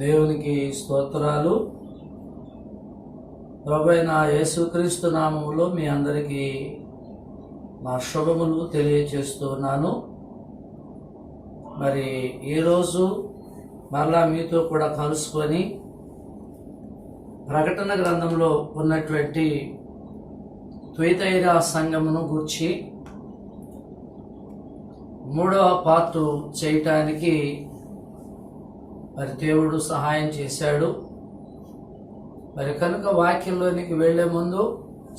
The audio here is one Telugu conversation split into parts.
దేవునికి స్తోత్రాలు. ప్రభువైన యేసుక్రీస్తు నామములో మీ అందరికీ మా శుభములు తెలియజేస్తున్నాను. మరి ఈరోజు మరలా మీతో కూడా కలుసుకొని ప్రకటన గ్రంథంలో ఉన్నటువంటి తుయతైరా సంఘమును గురించి 3వ పార్ట్ చేయటానికి మరి దేవుడు సహాయం చేశాడు. మరి కనుక వాక్యంలోనికి వెళ్లే ముందు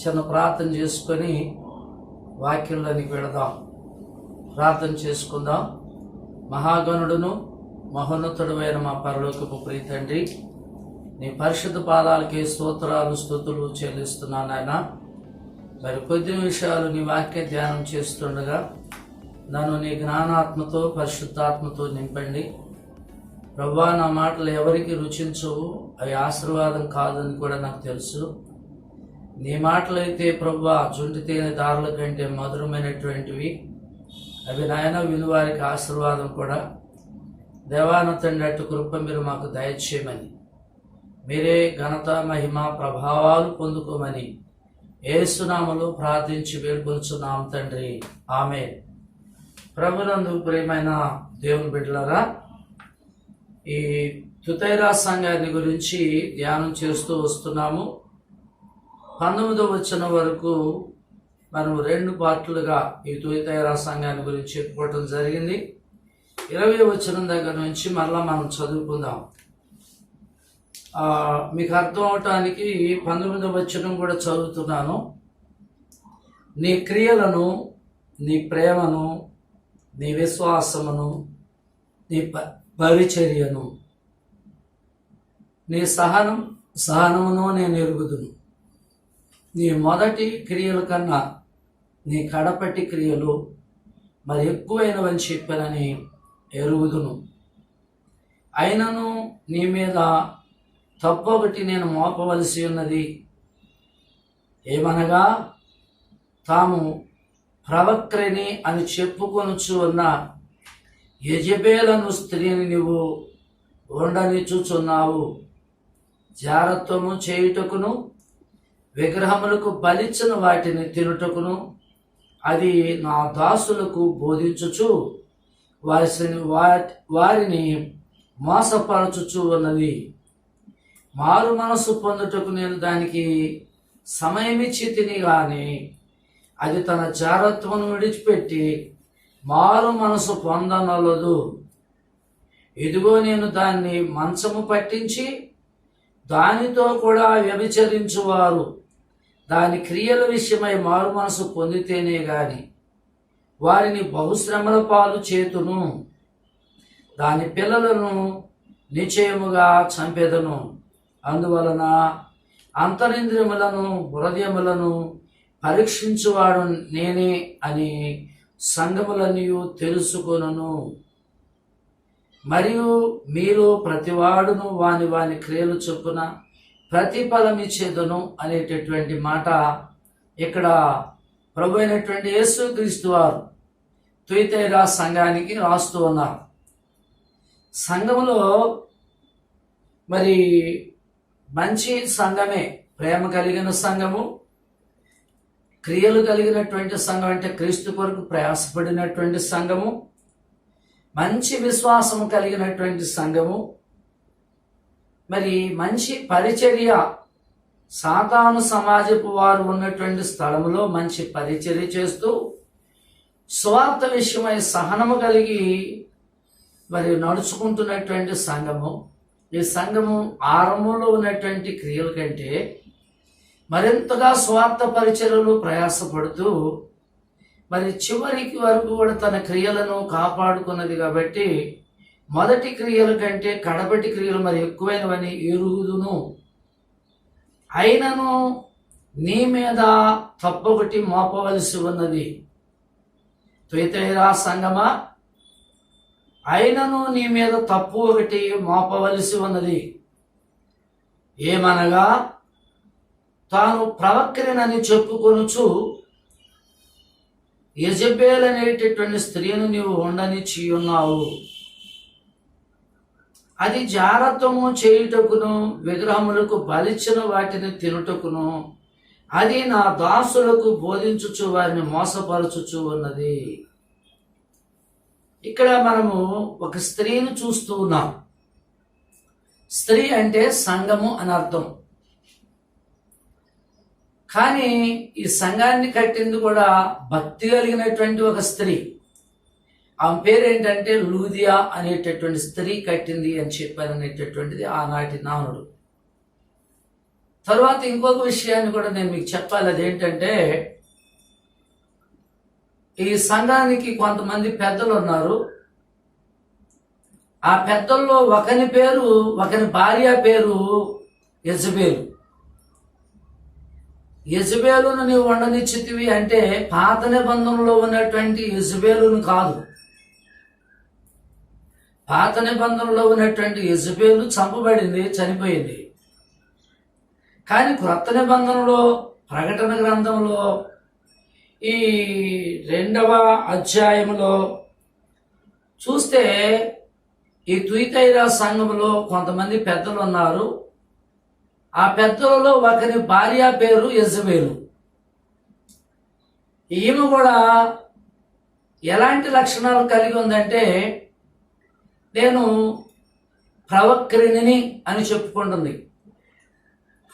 చిన్న ప్రార్థన చేసుకొని వాక్యంలోనికి వెళదాం. ప్రార్థన చేసుకుందాం. మహాగణుడును మహోన్నతుడు అయిన మా పరలోకపు ప్రియ తండ్రి, నీ పరిశుద్ధ పాదాలకి స్తోత్రాలు స్తుతులు చెల్లిస్తున్నాను ఆయన. మరి కొద్ది నిమిషాలు నీ వాక్య ధ్యానం చేస్తుండగా నన్ను నీ జ్ఞానాత్మతో పరిశుద్ధాత్మతో నింపండి. ప్రభువా, నా మాటలు ఎవరికి రుచించవు, అవి ఆశీర్వాదం కాదని కూడా నాకు తెలుసు. నీ మాటలైతే ప్రభువా జుంటి తేనె దారుల కంటే మధురమైనటువంటివి. అవి నాయన వినువారికి ఆశీర్వాదం కూడా. దేవాన తండ్రి అటు కృప మీరు మాకు దయచేయమని, మీరే ఘనత మహిమ ప్రభావాలు పొందుకోమని యేసునామములో ప్రార్థించి వేడుకొంచున్నాం తండ్రి, ఆమేన్. ప్రభునందు ప్రియమైన దేవుని బిడ్డలారా, ఈ తుయతైరా సంఘాన్ని గురించి ధ్యానం చేస్తూ వస్తున్నాము. 19వ వచనం వరకు మనం 2 పార్ట్లుగా ఈ తుయతైరా సంఘాన్ని గురించి చెప్పుకోవటం జరిగింది. 20వ వచనం దగ్గర నుంచి మరలా మనం చదువుకుందాం. మీకు అర్థం అవటానికి 19వ వచనం కూడా చదువుతున్నాను. నీ క్రియలను, నీ ప్రేమను, నీ విశ్వాసమును, నీ పరిచర్యను, నీ సహనమును నేను ఎరుగుదును. నీ మొదటి క్రియల కన్నా నీ కడపటి క్రియలు మరి ఎక్కువైనవని చెప్పానని ఎరుగుదును. అయినను నీ మీద తప్పొకటి నేను మోపవలసి ఉన్నది. ఏమనగా, తాము ప్రవక్రని అని చెప్పుకొనుచు ఉన్న యెజబెలను స్త్రీని నీవు ఉండనిచ్చుచున్నావు. జారత్వము చేయుటకును, విగ్రహములకు బలిచ్చిన వాటిని తినుటకును అది నా దాసులకు బోధించుచు వారిని మోసపరచుచు ఉన్నది. మారు మనసు పొందుటకు నేను దానికి సమయమిచ్చి తిని గాని అది తన జారత్వమును విడిచిపెట్టి మారు మనసు పొందనలదు. ఇదిగో నేను దాన్ని మంచము పట్టించి దానితో కూడా వ్యభిచరించువారు దాని క్రియల విషయమై మారు మనసు పొందితేనే గాని వారిని బహుశ్రమల పాలు చేతును. దాని పిల్లలను నిశ్చయముగా చంపెదను. అందువలన అంతరింద్రియములను హృదయములను పరీక్షించువాడు నేనే అని సంఘములన్నీ తెలుసుకొనును. మరియు మీలో ప్రతివాడును వాని వాని క్రియలు చొప్పున ప్రతిఫలమిచ్చేదను అనేటటువంటి మాట ఇక్కడ ప్రభు అయినటువంటి యేసుక్రీస్తు వారు తుయతైరా సంఘానికి రాస్తూ ఉన్నారు. సంఘములో మరి మంచి సంఘమే, ప్రేమ కలిగిన సంఘము, క్రియలు కలిగినటువంటి సంఘం అంటే క్రీస్తు కొరకు ప్రయాసపడినటువంటి సంఘము, మంచి విశ్వాసము కలిగినటువంటి సంఘము, మరి మంచి పరిచర్య, సాతాను సమాజపు వారు ఉన్నటువంటి స్థలములో మంచి పరిచర్య చేస్తూ స్వార్థ విషయమై సహనము కలిగి మరి నడుచుకుంటున్నటువంటి సంఘము. ఈ సంఘము ఆరంభంలో ఉన్నటువంటి క్రియల కంటే మరింతగా స్వార్థ పరిచర్యలు ప్రయాసపడుతూ మరి చివరికి వరకు కూడా తన క్రియలను కాపాడుకున్నది. కాబట్టి మొదటి క్రియల కంటే కడపటి క్రియలు మరి ఎక్కువైనవని ఎరుగుదును. అయినను నీ మీద తప్పొకటి మోపవలసి ఉన్నది. తుయతైరా సంగమా, అయినను నీ మీద తప్పు ఒకటి మోపవలసి ఉన్నది. ఏమనగా, తాను ప్రవక్రనని చెప్పుకొనుచు యెజబెల్ అనేటటువంటి స్త్రీని నీవు ఉండనిచ్చి ఉన్నావు. అది జారత్వము చేయుటకును విగ్రహములకు బలిచ్చిన వాటిని తినుటకును అది నా దాసులకు బోధించుచు వారిని మోసపరచుచు ఉన్నది. ఇక్కడ మనము ఒక స్త్రీని చూస్తూ ఉన్నాం. స్త్రీ అంటే సంఘము అని అర్థం. కానీ ఈ సంఘాన్ని కట్టింది కూడా భక్తి కలిగినటువంటి ఒక స్త్రీ. ఆమె పేరు ఏంటంటే లూదియా అనేటటువంటి స్త్రీ కట్టింది అని చెప్పారనేటటువంటిది ఆనాటి నానుడు. తర్వాత ఇంకొక విషయాన్ని కూడా నేను మీకు చెప్పాలి. అదేంటంటే ఈ సంఘానికి కొంతమంది పెద్దలు ఉన్నారు. ఆ పెద్దల్లో ఒకని భార్య పేరు యెజబేలు. యెజబేలును నీవు ఉండనిచ్చితివి అంటే పాత నిబంధనలో ఉన్నటువంటి యెజబేలును కాదు. పాత నిబంధనలో ఉన్నటువంటి యెజబేలు చంపబడింది, చనిపోయింది. కానీ క్రొత్త నిబంధనలో ప్రకటన గ్రంథంలో ఈ 2వ అధ్యాయంలో చూస్తే ఈ తుయితైరా సంఘంలో కొంతమంది పెద్దలు ఉన్నారు. ఆ పెద్దలలో ఒకరి భార్య పేరు యెజబేలు. ఈమె కూడా ఎలాంటి లక్షణాలు కలిగి ఉందంటే నేను ప్రవక్త్రిని అని చెప్పుకుంటుంది.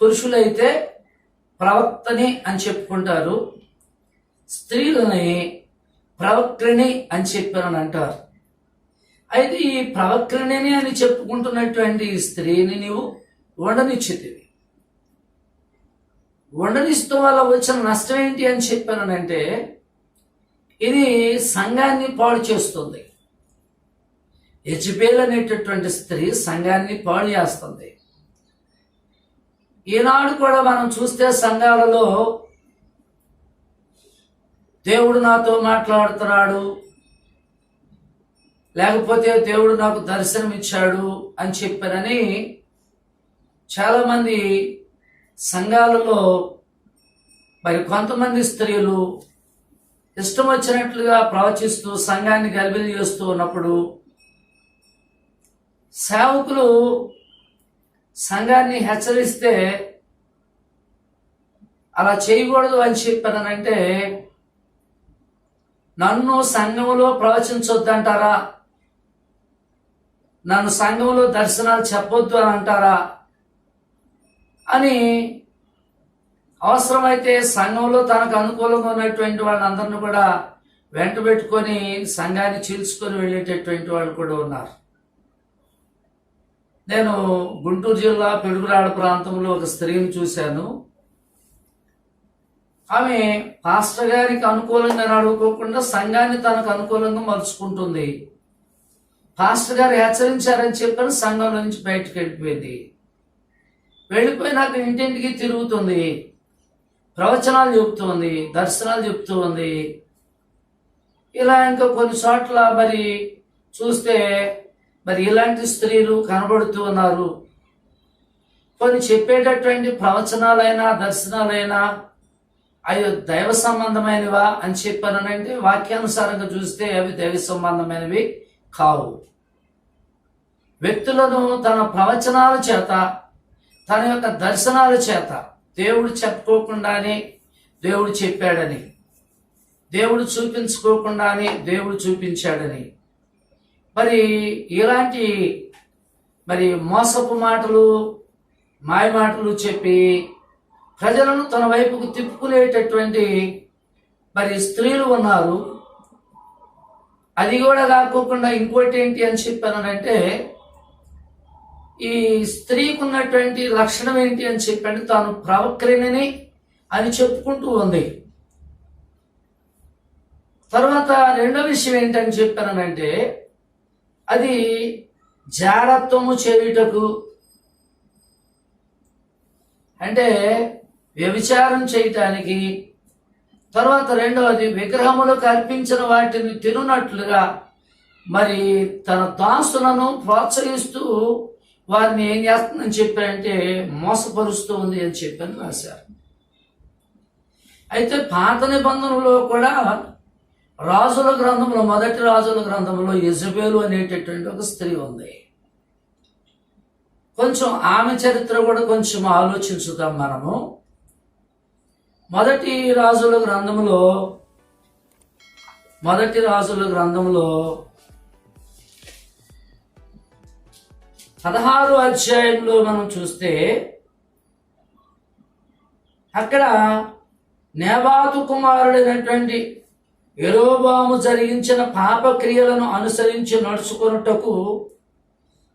పురుషులైతే ప్రవక్తని అని చెప్పుకుంటారు, స్త్రీలని ప్రవక్త్రిని అని చెప్పారని అంటారు. అయితే ఈ ప్రవక్త్రిని అని చెప్పుకుంటున్నటువంటి ఈ స్త్రీని నీవు ఉండనిచ్చితివి. ఉండనిస్తూ వల్ల వచ్చిన నష్టం ఏంటి అని చెప్పానంటే ఇది సంఘాన్ని పాడు చేస్తుంది. యెజబేలు అనేటటువంటి స్త్రీ సంఘాన్ని పాడు చేస్తుంది. ఈనాడు కూడా మనం చూస్తే సంఘాలలో దేవుడు నాతో మాట్లాడుతున్నాడు, లేకపోతే దేవుడు నాకు దర్శనం ఇచ్చాడు అని చెప్పారని చాలామంది సంఘాలలో మరి కొంతమంది స్త్రీలు ఇష్టం వచ్చినట్లుగా ప్రవచిస్తూ సంఘాన్ని గలిబిలి చేస్తూ ఉన్నప్పుడు సేవకులు సంఘాన్ని హెచ్చరిస్తే అలా చేయకూడదు అని చెప్పానంటే నన్ను సంఘంలో ప్రవచించొద్దంటారా, నన్ను సంఘంలో దర్శనాలు చెప్పొద్దు అని అంటారా అని అవసరమైతే సంఘంలో తనకు అనుకూలంగా ఉన్నటువంటి వాళ్ళందరినీ కూడా వెంట పెట్టుకొని సంఘాన్ని చీల్చుకొని వెళ్ళేటటువంటి వాళ్ళు కూడా ఉన్నారు. నేను గుంటూరు జిల్లా పిడుగురాడ ప్రాంతంలో ఒక స్త్రీని చూశాను. ఆమె పాస్టర్ గారికి అనుకూలంగా నడుకోకుండా సంఘాన్ని తనకు అనుకూలంగా మలుచుకుంటుంది. పాస్టర్ గారు హెచ్చరించారని చెప్పని సంఘంలో నుంచి బయటకు వెళ్ళిపోయింది. వెళ్ళిపోయినాక ఇంటింటికి తిరుగుతుంది, ప్రవచనాలు చెబుతుంది, దర్శనాలు చెబుతూ ఉంది. ఇలా ఇంకా కొన్ని చోట్ల మరి చూస్తే మరి ఇలాంటి స్త్రీలు కనబడుతూ ఉన్నారు. కొన్ని చెప్పేటటువంటి ప్రవచనాలైనా దర్శనాలైనా అవి దైవ సంబంధమైనవా అని చెప్పానంటే వాక్యానుసారంగా చూస్తే అవి దైవ సంబంధమైనవి కావు. వ్యక్తులను తన ప్రవచనాల చేత, తన యొక్క దర్శనాల చేత దేవుడు చెప్పుకోకుండానే దేవుడు చెప్పాడని, దేవుడు చూపించుకోకుండానే దేవుడు చూపించాడని మరి ఇలాంటి మరి మోసపు మాటలు, మాయ మాటలు చెప్పి ప్రజలను తన వైపుకు తిప్పుకునేటటువంటి మరి స్త్రీలు ఉన్నారు. అది కూడా కాకోకుండా ఇంకోటి ఏంటి అని చెప్పానంటే ఈ స్త్రీకి ఉన్నటువంటి లక్షణం ఏంటి అని చెప్పండి, తాను ప్రవక్త్రిని అని చెప్పుకుంటూ ఉంది. తర్వాత రెండో విషయం ఏంటని చెప్పానంటే అది జారత్వము చేయుటకు, అంటే వ్యభిచారం చేయటానికి. తర్వాత రెండవది విగ్రహములకు అర్పించిన వాటిని తినున్నట్లుగా మరి తన దాసులను ప్రోత్సహిస్తూ వారిని ఏం చేస్తుందని చెప్పారంటే మోసపరుస్తూ ఉంది అని చెప్పని రాశారు. అయితే పాత నిబంధనలో కూడా రాజుల గ్రంథంలో, మొదటి రాజుల గ్రంథంలో యెజబేలు అనేటటువంటి ఒక స్త్రీ ఉంది. కొంచెం ఆమె చరిత్ర కూడా కొంచెం ఆలోచించుదాం మనము. మొదటి రాజుల గ్రంథంలో 16 అధ్యాయంలో మనం చూస్తే అక్కడ నేబాతు కుమారుడైనటువంటి యెరోబాము జరిగించిన పాపక్రియలను అనుసరించి నడుచుకొనుటకు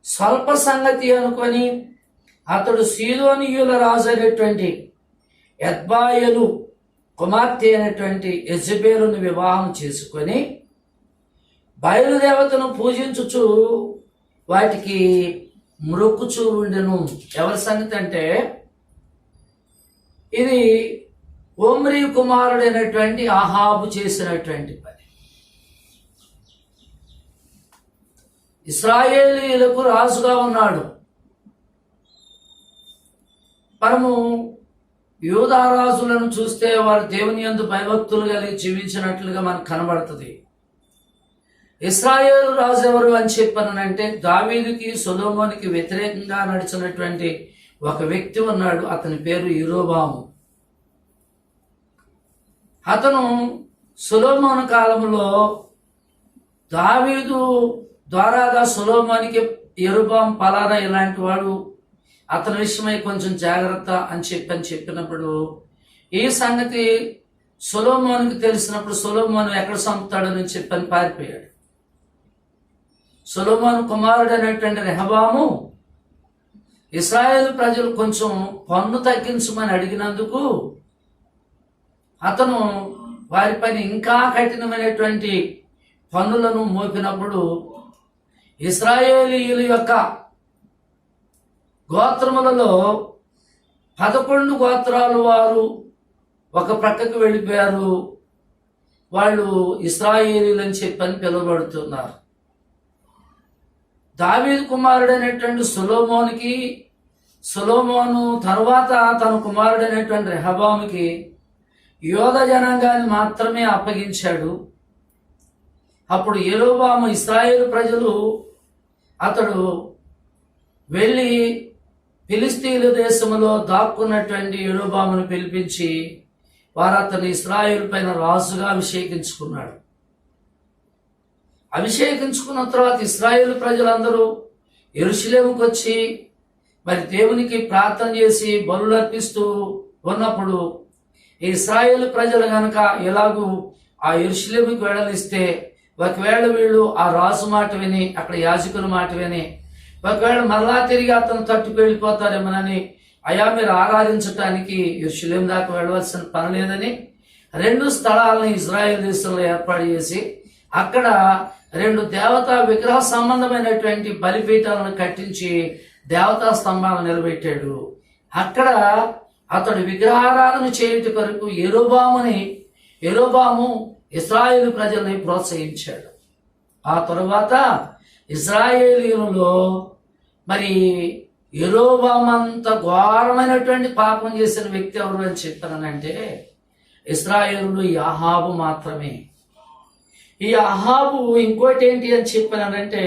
స్వల్ప సంగతి అనుకొని అతడు సీదోనీయుల రాజు అయినటువంటి ఎత్బాయలు కుమార్తె అయినటువంటి యెజబెలును వివాహం చేసుకొని బయలుదేవతను పూజించుచు వాటికి మ్రొక్కుచూ ఉండెను. ఎవరి సంగతి అంటే ఇది ఒమ్రీ కుమారుడైనటువంటి అహాబు చేసినటువంటి పని. ఇశ్రాయేలీయులకు రాజుగా ఉన్నాడు. మనము యూదా రాజులను చూస్తే వారు దేవుని యందు భయభక్తులు కలిగి జీవించినట్లుగా మనకు కనబడుతుంది. ఇశ్రాయేలు రాజు ఎవరు అని చెప్పానంటే దావీదుకి సొలొమోనుకి వ్యతిరేకంగా నడిచినటువంటి ఒక వ్యక్తి ఉన్నాడు. అతని పేరు యెరోబాము. అతను సొలొమోను కాలంలో దావీదు ద్వారాగా సొలొమోనుకి యెరోబాము పలానా ఇలాంటి వాడు, అతని విషయమై కొంచెం జాగ్రత్త అని చెప్పినప్పుడు ఈ సంగతి సొలొమోనుకి తెలిసినప్పుడు సొలొమోను ఎక్కడ చంపుతాడని చెప్పని పారిపోయాడు. సొలొమోను కుమారుడు అనేటువంటి రెహబాము ఇశ్రాయేలు ప్రజలు కొంచెం పన్ను తగ్గించమని అడిగినందుకు అతను వారిపైన ఇంకా కఠినమైనటువంటి పన్నులను మోపినప్పుడు ఇశ్రాయేలీయుల యొక్క గోత్రములలో 11 గోత్రాలు వారు ఒక ప్రక్కకు వెళ్ళిపోయారు. వాళ్ళు ఇశ్రాయేలీయులు అని చెప్పని పిలువబడుతున్నారు. దావీదు కుమారుడైనటువంటి సొలొమోను తర్వాత తన కుమారుడైనటువంటి రెహబాముకి యోధ జనాంగాన్ని మాత్రమే అప్పగించాడు. అప్పుడు యెరోబాము ఇశ్రాయేలు ప్రజలు అతడు వెళ్ళి ఫిలిస్తీన్ల దేశంలో దాక్కున్నటువంటి యెరోబామును పిలిపించి వారు అతను ఇశ్రాయేలు పైన రాజుగా అభిషేకించుకున్నాడు. అభిషేకించుకున్న తర్వాత ఇశ్రాయేలు ప్రజలందరూ యెరూషలేముకు వచ్చి మరి దేవునికి ప్రార్థన చేసి బలులు అర్పిస్తూ ఉన్నప్పుడు ఈ ఇశ్రాయేలు ప్రజలు గనక ఎలాగూ ఆ యెరూషలేముకు వెళ్ళనిస్తే ఒకవేళ వీళ్ళు ఆ రాజు మాట విని అక్కడ యాజకుల మాట విని ఒకవేళ మరలా తిరిగి అతను తట్టుకు వెళ్ళిపోతారేమోనని, అయా మీరు ఆరాధించటానికి యెరూషలేం దాకా వెళ్ళవలసిన పని లేదని 2 స్థలాలను ఇజ్రాయెల్ దేశంలో ఏర్పాటు చేసి అక్కడ 2 దేవతా విగ్రహ సంబంధమైనటువంటి బలిపీఠాలను కట్టించి దేవతా స్తంభాలను నిలబెట్టాడు. అక్కడ అతడు విగ్రహారాధన చేయుట కొరకు యెరోబాము ఇశ్రాయేలు ప్రజల్ని ప్రోత్సహించాడు. ఆ తరువాత ఇశ్రాయేలీయులలో మరి యెరోబామంత ఘోరమైనటువంటి పాపం చేసిన వ్యక్తి ఎవరు అని చెప్పానంటే ఇశ్రాయేలులో ఈ అహాబు మాత్రమే. ఈ అహాబు ఇంకోటి ఏంటి అని చెప్పానంటే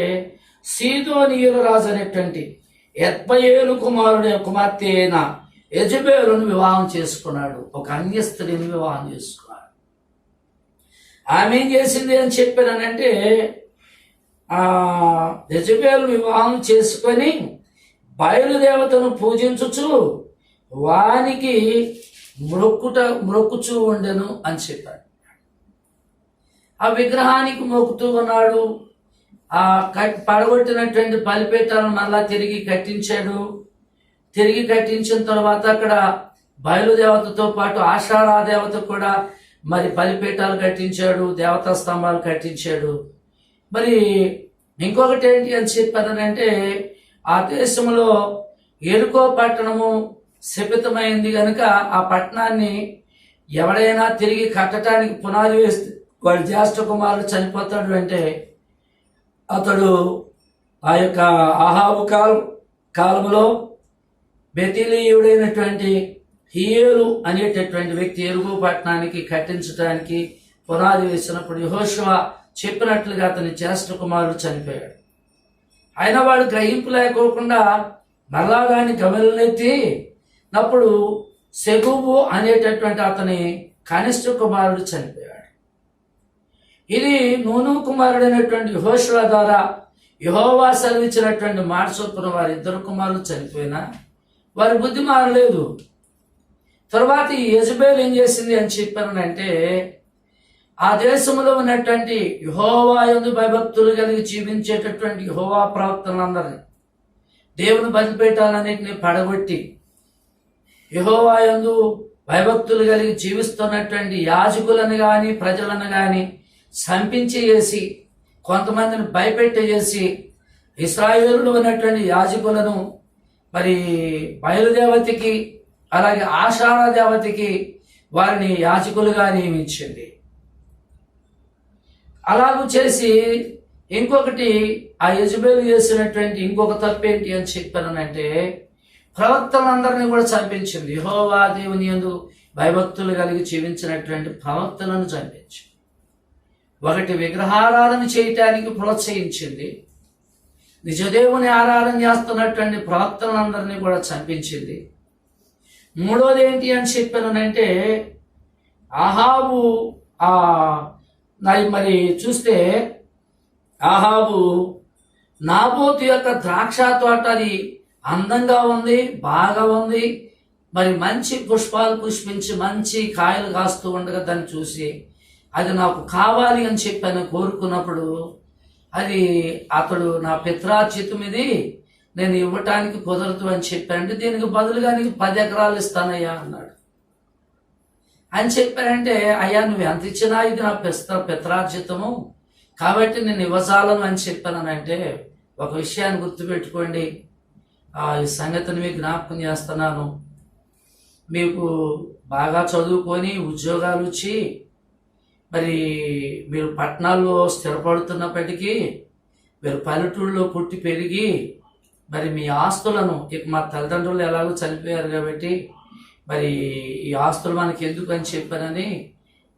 సీదోనీయుల రాజు అనేటువంటి ఎత్బయేలు కుమార్తె అయిన యెజబెలును వివాహం చేసుకున్నాడు. ఒక అన్య స్త్రీని వివాహం చేసుకున్నాడు. ఆమె ఏం చేసింది అని చెప్పానంటే యెజబెలు వివాహం చేసుకొని బయలుదేవతను పూజించుచు వానికి మ్రొక్కుచూ ఉండెను అని చెప్పాడు. ఆ విగ్రహానికి మొక్కుతూ ఉన్నాడు. ఆ పడగొట్టినటువంటి బలిపీఠాలను మళ్ళా తిరిగి కట్టించాడు. తిరిగి కట్టించిన తర్వాత అక్కడ బయలుదేవతతో పాటు ఆషాఢాదేవత కూడా మరి బలిపీఠాలు కట్టించాడు, దేవతా స్తంభాలు కట్టించాడు. మరి ఇంకొకటి ఏంటి అని చెప్పానంటే ఆ దేశంలో ఎరుకో పట్టణము శపితమైంది కనుక ఆ పట్టణాన్ని ఎవడైనా తిరిగి కట్టడానికి పునాది వేస్తే వాడి జ్యేష్ఠ కుమారుడు చనిపోతాడు అంటే అతడు ఆ యొక్క అహాబు కాలంలో బెతీలీయుడైనటువంటి హియేలు అనేటటువంటి వ్యక్తి ఎరుగు పట్టణానికి కట్టించడానికి పునాది వేసినప్పుడు యెహోషువ చెప్పినట్లుగా అతని జ్యేష్ఠ కుమారుడు చనిపోయాడు. అయినా వాడు గ్రహింపు లేకోకుండా మరలా దాన్ని గమనెత్తినప్పుడు సెగూబు అనేటటువంటి అతని కనిష్ట కుమారుడు చనిపోయాడు. ఇది నూను కుమారుడైనటువంటి యెహోషువ ద్వారా యెహోవా సెలవిచ్చినటువంటి మాట చొప్పున వారి ఇద్దరు కుమారులు చనిపోయినా వారి బుద్ధి మారలేదు. తర్వాత ఈ యెజబేలు ఏం చేసింది అని చెప్పానంటే, ఆ దేశంలో ఉన్నటువంటి యెహోవా యందు భయభక్తులు కలిగి జీవించేటటువంటి యెహోవా ప్రవక్తలందరినీ, దేవుని బలిపీఠాలన్నింటినీ పడగొట్టి యెహోవా యందు భయభక్తులు కలిగి జీవిస్తున్నటువంటి యాజకులను కానీ ప్రజలను కానీ చంపించేసి, కొంతమందిని భయపెట్టేసి, ఇశ్రాయేలులో ఉన్నటువంటి యాజకులను మరి బయలుదేవతకి అలాగే ఆషాఢ దేవతకి వారిని యాజకులుగా నియమించింది. అలాగూ చేసి ఇంకొకటి ఆ యెజబేలు చేసినటువంటి ఇంకొక తప్పేంటి అని చెప్పానంటే, ప్రవక్తలందరినీ కూడా చంపించింది. యెహోవా దేవుని యందు భయభక్తులు కలిగి జీవించినటువంటి ప్రవక్తలను చంపించింది. ఒకటి విగ్రహారాధన చేయటానికి ప్రోత్సహించింది. నిజదేవుని ఆరాధన చేస్తున్నటువంటి ప్రవక్తలందరినీ కూడా చంపించింది. మూడోది ఏంటి అని చెప్పానంటే, ఆహాబు మరి చూస్తే ఆహాబు నాబోతు యొక్క ద్రాక్ష తోట అది అందంగా ఉంది, బాగా ఉంది, మరి మంచి పుష్పాలు పుష్పించి మంచి కాయలు కాస్తూ ఉండగా దాన్ని చూసి అది నాకు కావాలి అని చెప్పాను కోరుకున్నప్పుడు, అది అతడు నా పిత్రార్జితం ఇది, నేను ఇవ్వటానికి కుదరదు అని చెప్పానంటే, దీనికి బదులుగా నీకు 10 ఎకరాలు ఇస్తానయ్యా అన్నాడు. అని చెప్పారంటే, అయ్యా నువ్వు ఎంత ఇచ్చినా ఇది నా పిత్రార్జితము కాబట్టి నేను ఇవ్వజాలను అని చెప్పానంటే, ఒక విషయాన్ని గుర్తుపెట్టుకోండి, ఈ సంగతిని మీకు జ్ఞాపకం చేస్తున్నాను. మీకు బాగా చదువుకొని ఉద్యోగాలు వచ్చి మరి మీరు పట్టణాల్లో స్థిరపడుతున్నప్పటికీ మీరు పల్లెటూళ్ళలో పుట్టి పెరిగి మరి మీ ఆస్తులను, ఇక మా తల్లిదండ్రులు ఎలాగో చనిపోయారు కాబట్టి మరి ఈ ఆస్తులు మనకి ఎందుకు అని చెప్పానని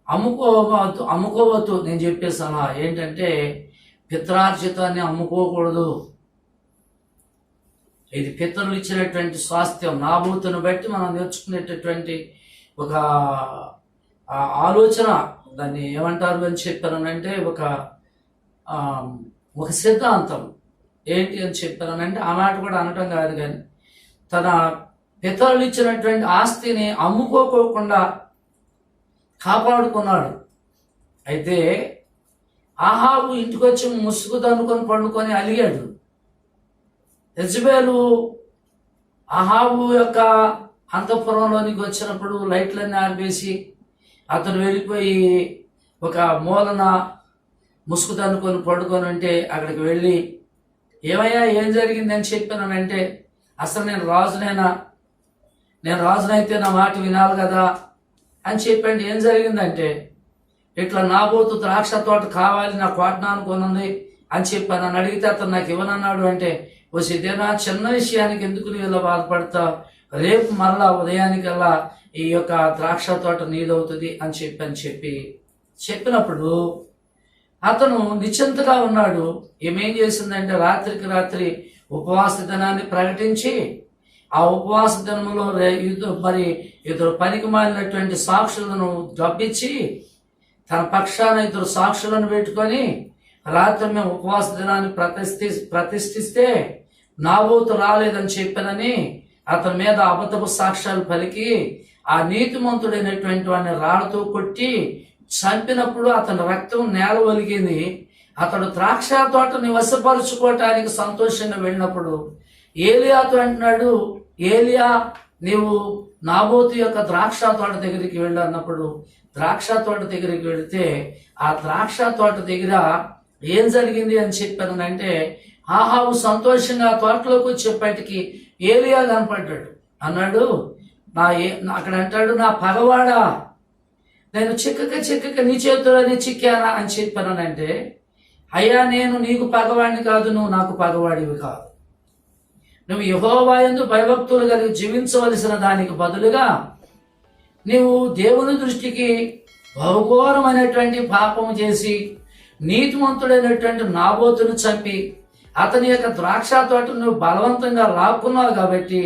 అమ్ముకోవద్దు. నేను చెప్పేసాను ఏంటంటే, పిత్రార్జితాన్ని అమ్ముకోకూడదు. ఇది పితరులు ఇచ్చినటువంటి స్వాస్థ్యం. నాబోతును బట్టి మనం నేర్చుకునేటటువంటి ఒక ఆలోచన, దాన్ని ఏమంటారు అని చెప్పానంటే ఒక సిద్ధాంతం ఏంటి అని చెప్పానంటే, ఆ మాట కూడా అనటం కాదు, కానీ తన పితరులు ఇచ్చినటువంటి ఆస్తిని అమ్ముకోకుండా కాపాడుకున్నాడు. అయితే ఆహాబు ఇంటికి వచ్చి ముసుగు దన్నుకొని పండుకొని అలిగాడు. యెజబేలు ఆహాబు యొక్క అంతఃపురంలోనికి వచ్చినప్పుడు లైట్లన్నీ ఆర్పేసి అతను వెళ్ళిపోయి ఒక మూలన ముసుగు దన్నుకొని పడుకొని ఉంటే అక్కడికి వెళ్ళి, ఏమయ్యా ఏం జరిగింది అని చెప్పానంటే, అసలు నేను రాజునైతే నా మాట వినాలి కదా అని చెప్పండి. ఏం జరిగిందంటే, ఇట్లా నాబోతు ద్రాక్ష తోట కావాలి, నా కోటనాను కొనుంది అని చెప్పాను. నన్ను అడిగితే అతను నాకు ఇవ్వనన్నాడు. అంటే ఇదేనా చిన్న విషయానికి ఎందుకు నువ్వు ఇలా బాధపడతావు, రేపు మరలా ఉదయానికల్లా ఈ యొక్క ద్రాక్ష తోట నీదవుతుంది అని చెప్పినప్పుడు అతను నిశ్చింతగా ఉన్నాడు. ఏమేం చేసిందంటే, రాత్రికి రాత్రి ఉపవాస దినాన్ని ప్రకటించి ఆ ఉపవాస దినములో మరి ఇద్దరు పనికి మాలినటువంటి సాక్షులను డబ్బిచ్చి తన పక్షాన 2 సాక్షులను పెట్టుకొని, రాత్రి మేము ఉపవాస దినాన్ని ప్రతిష్ఠిస్తే నాబోతు రాలేదని చెప్పానని అతని మీద అబద్ధపు సాక్ష్యాలు పలికి ఆ నీతిమంతుడైనటువంటి వాడిని రాళ్లతో కొట్టి చంపినప్పుడు అతని రక్తం నేల ఒలిగింది. అతడు ద్రాక్ష తోటని వశపరుచుకోవటానికి సంతోషంగా వెళ్ళినప్పుడు ఏలియాతో అంటున్నాడు, ఏలియా నీవు నాబోతు యొక్క ద్రాక్ష తోట దగ్గరికి వెళ్ళు అన్నప్పుడు, ద్రాక్ష తోట దగ్గరికి వెళితే ఆ ద్రాక్ష తోట దగ్గర ఏం జరిగింది అని చెప్పానంటే, ఆహాబు సంతోషంగా తోటలోకి వచ్చేప్పటికి ఏలియా కనపడ్డాడు. అన్నాడు, అక్కడ అంటాడు, నా పగవాడా, నేను చిక్కక నీ చేతుల్లోనే చిక్కానా అని చెప్పానంటే, అయ్యా నేను నీకు పగవాడిని కాదు, నువ్వు నాకు పగవాడివి కాదు. నువ్వు యెహోవా యందు భయభక్తులు కలిగి జీవించవలసిన దానికి బదులుగా నీవు దేవుని దృష్టికి బహుఘోరమైనటువంటి పాపము చేసి నీతిమంతుడైనటువంటి నాబోతును చంపి అతని యొక్క ద్రాక్ష తోట నువ్వు బలవంతంగా లాక్కున్నావు కాబట్టి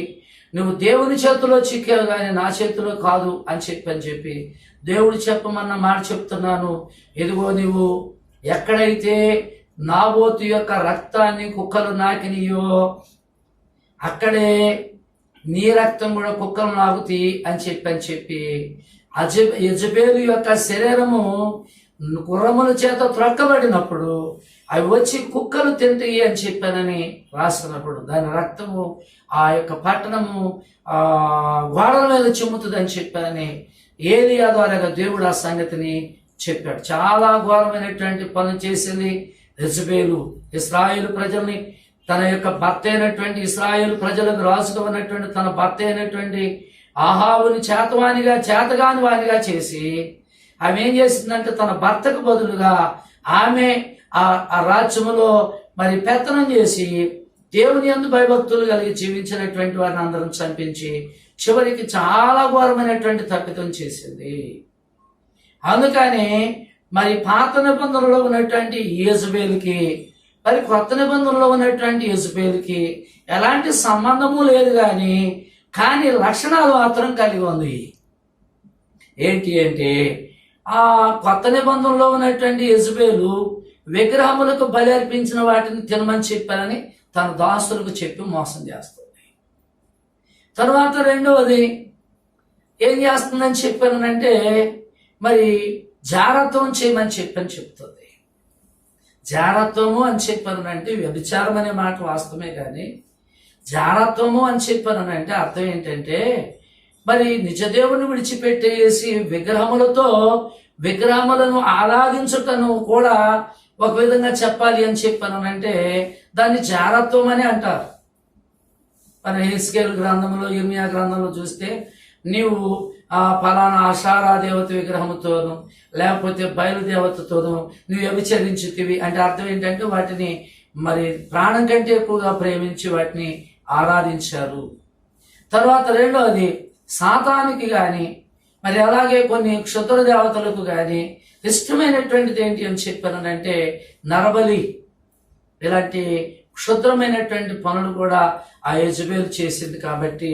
నువ్వు దేవుని చేతిలో చిక్కావు కానీ నా చేతిలో కాదు అని చెప్పి దేవుడు చెప్పమన్న మాట చెప్తున్నాను. ఎదుగో నువ్వు ఎక్కడైతే నాబోతు యొక్క రక్తాన్ని కుక్కలు నాకినయో అక్కడే నీ రక్తం కూడా కుక్కలు నాకుతాయి అని చెప్పి యెజబేలు యొక్క శరీరము గుర్రముల చేత త్రొక్కబడినప్పుడు అవి వచ్చి కుక్కలు తింటాయి అని చెప్పానని రాస్తున్నప్పుడు దాని రక్తము ఆ యొక్క పట్టణము గోడల మీద చిమ్ముతుంది అని చెప్పానని ఏలియా ద్వారా దేవుడు ఆ సంగతిని చెప్పాడు. చాలా ఘోరమైనటువంటి పనులు చేసింది యెజబేలు. ఇశ్రాయేలు ప్రజల్ని తన యొక్క భర్త అయినటువంటి ఇశ్రాయేలు ప్రజలకు రాజుగా ఉన్నటువంటి తన భర్త అయినటువంటి ఆహాబుని చేతగాని వానిగా చేసి ఆమె ఏం చేసిందంటే తన భర్తకు బదులుగా ఆమె ఆ రాజ్యములో మరి పెత్తనం చేసి దేవుని యందు భయభక్తులు కలిగి జీవించినటువంటి వారిని అందరం చంపించి చివరికి చాలా ఘోరమైనటువంటి తప్పిదం చేసింది. అందుకని మరి పాత నిబంధనలో ఉన్నటువంటి యెజబేలుకి మరి కొత్త నిబంధనలో ఉన్నటువంటి యెజబేలుకి ఎలాంటి సంబంధము లేదు కానీ లక్షణాలు మాత్రం కలిగి ఉంది. ఏంటి అంటే ఆ కొత్త నిబంధనలో ఉన్నటువంటి యెజబేలు విగ్రహములకు బలి అర్పించిన వాటిని తినమని చెప్పారని తన దాసులకు చెప్పి మోసం చేస్తుంది. తర్వాత రెండవది ఏం చేస్తుందని చెప్పానంటే మరి జారత్వం చేయమని చెప్తుంది. జారత్వము అని చెప్పానంటే వ్యభిచారం అనే మాట వాస్తవమే, కానీ జారత్వము అని చెప్పానంటే అర్థం ఏంటంటే మరి నిజదేవుని విడిచిపెట్టేసి విగ్రహములను ఆరాధించుటను కూడా ఒక విధంగా చెప్పాలి అని చెప్పానంటే దాన్ని జారత్వం అని అంటారు. మన హెస్కేల్ గ్రంథంలో ఇర్మియా గ్రంథంలో చూస్తే నీవు ఫలానా ఆషారా దేవత విగ్రహముతోను లేకపోతే బయలుదేవతతోనూ నువ్వు వ్యభిచరించుతివి అంటే అర్థం ఏంటంటే వాటిని మరి ప్రాణం కంటే ఎక్కువగా ప్రేమించి వాటిని ఆరాధించారు. తర్వాత రెండోది సాతానికి కానీ మరి అలాగే కొన్ని క్షుద్ర దేవతలకు కానీ ఇష్టమైనటువంటిది ఏంటి అని చెప్పానంటే నరబలి, ఇలాంటి క్షుద్రమైనటువంటి పనులు కూడా ఆ యెజబేలు చేసింది. కాబట్టి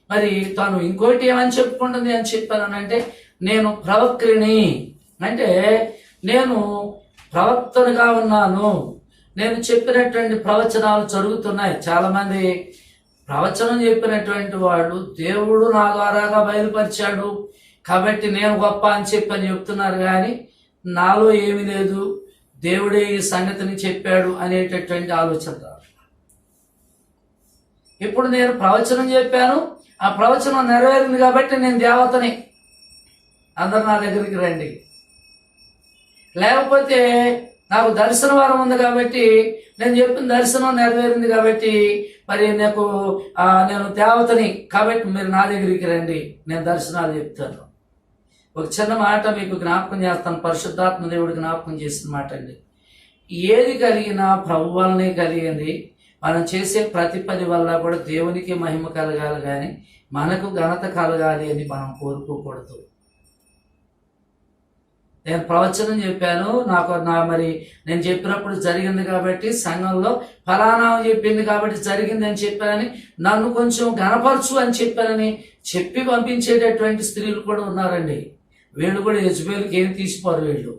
మరి తాను ఇంకోటి ఏమని చెప్పుకుంటుంది అని చెప్పానంటే నేను ప్రవక్త్రిని, అంటే నేను ప్రవక్తనుగా ఉన్నాను, నేను చెప్పినటువంటి ప్రవచనాలు జరుగుతున్నాయి. చాలా మంది ప్రవచనం చెప్పినటువంటి వాళ్ళు దేవుడు నా ద్వారాగా బయలుపరిచాడు కాబట్టి నేను గొప్ప అని చెప్తున్నారు, కానీ నాలో ఏమీ లేదు, దేవుడే ఈ సంగతిని చెప్పాడు అనేటటువంటి ఆలోచన రాదు. ఇప్పుడు నేను ప్రవచనం చెప్పాను, ఆ ప్రవచనం నెరవేరింది కాబట్టి నేను దేవతని, అందరు నా దగ్గరికి రండి. లేకపోతే నాకు దర్శన వరం ఉంది కాబట్టి నేను చెప్పిన దర్శనం నెరవేరింది కాబట్టి మరి నేను దేవతని కాబట్టి మీరు నా దగ్గరికి రండి, నేను దర్శనాలు చెప్తాను. ఒక చిన్న మాట మీకు జ్ఞాపకం చేస్తాను, పరిశుద్ధాత్మ దేవుడు జ్ఞాపకం చేసిన మాట అండి. ఏది కలిగినా ప్రభు వల్లనే కలిగింది. మనం చేసే ప్రతి పని వల్ల కూడా దేవునికి మహిమ కలగాలి, కానీ మనకు ఘనత కలగాలి అని మనం కోరుకోకూడదు. నేను ప్రవచనం చెప్పాను, మరి నేను చెప్పినప్పుడు జరిగింది కాబట్టి సంఘంలో ఫలానా చెప్పింది కాబట్టి జరిగింది అని చెప్పానని నన్ను కొంచెం ఘనపరచు అని చెప్పానని చెప్పి పంపించేటటువంటి స్త్రీలు కూడా ఉన్నారండి. వీళ్ళు కూడా యెజబేలుకి ఏం తీసిపోరు వీళ్ళు.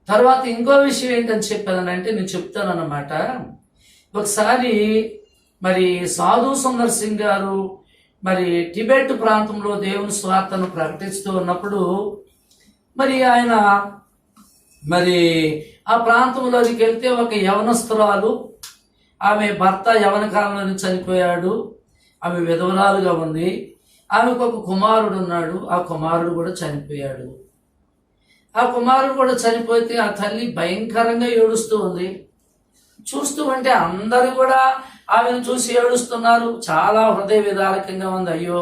తర్వాత ఇంకో విషయం ఏంటని చెప్పానంటే నేను చెప్తానన్నమాట. ఒకసారి మరి సాధు సుందర్ సింగ్ గారు మరి టిబెట్ ప్రాంతంలో దేవుని స్వార్థను ప్రకటిస్తూ ఉన్నప్పుడు మరి ఆయన మరి ఆ ప్రాంతంలోకి వెళ్తే ఒక యవనస్తురాలు, ఆమె భర్త యవన కాలంలోనే చనిపోయాడు, ఆమె విధవరాలుగా ఉంది, ఆమెకు ఒక కుమారుడు ఉన్నాడు, ఆ కుమారుడు కూడా చనిపోయాడు. ఆ కుమారుడు కూడా చనిపోతే ఆ తల్లి భయంకరంగా ఏడుస్తూ ఉంది. చూస్తూ ఉంటే అందరూ కూడా ఆమెను చూసి ఏడుస్తున్నారు. చాలా హృదయ విదారకంగా ఉంది. అయ్యో,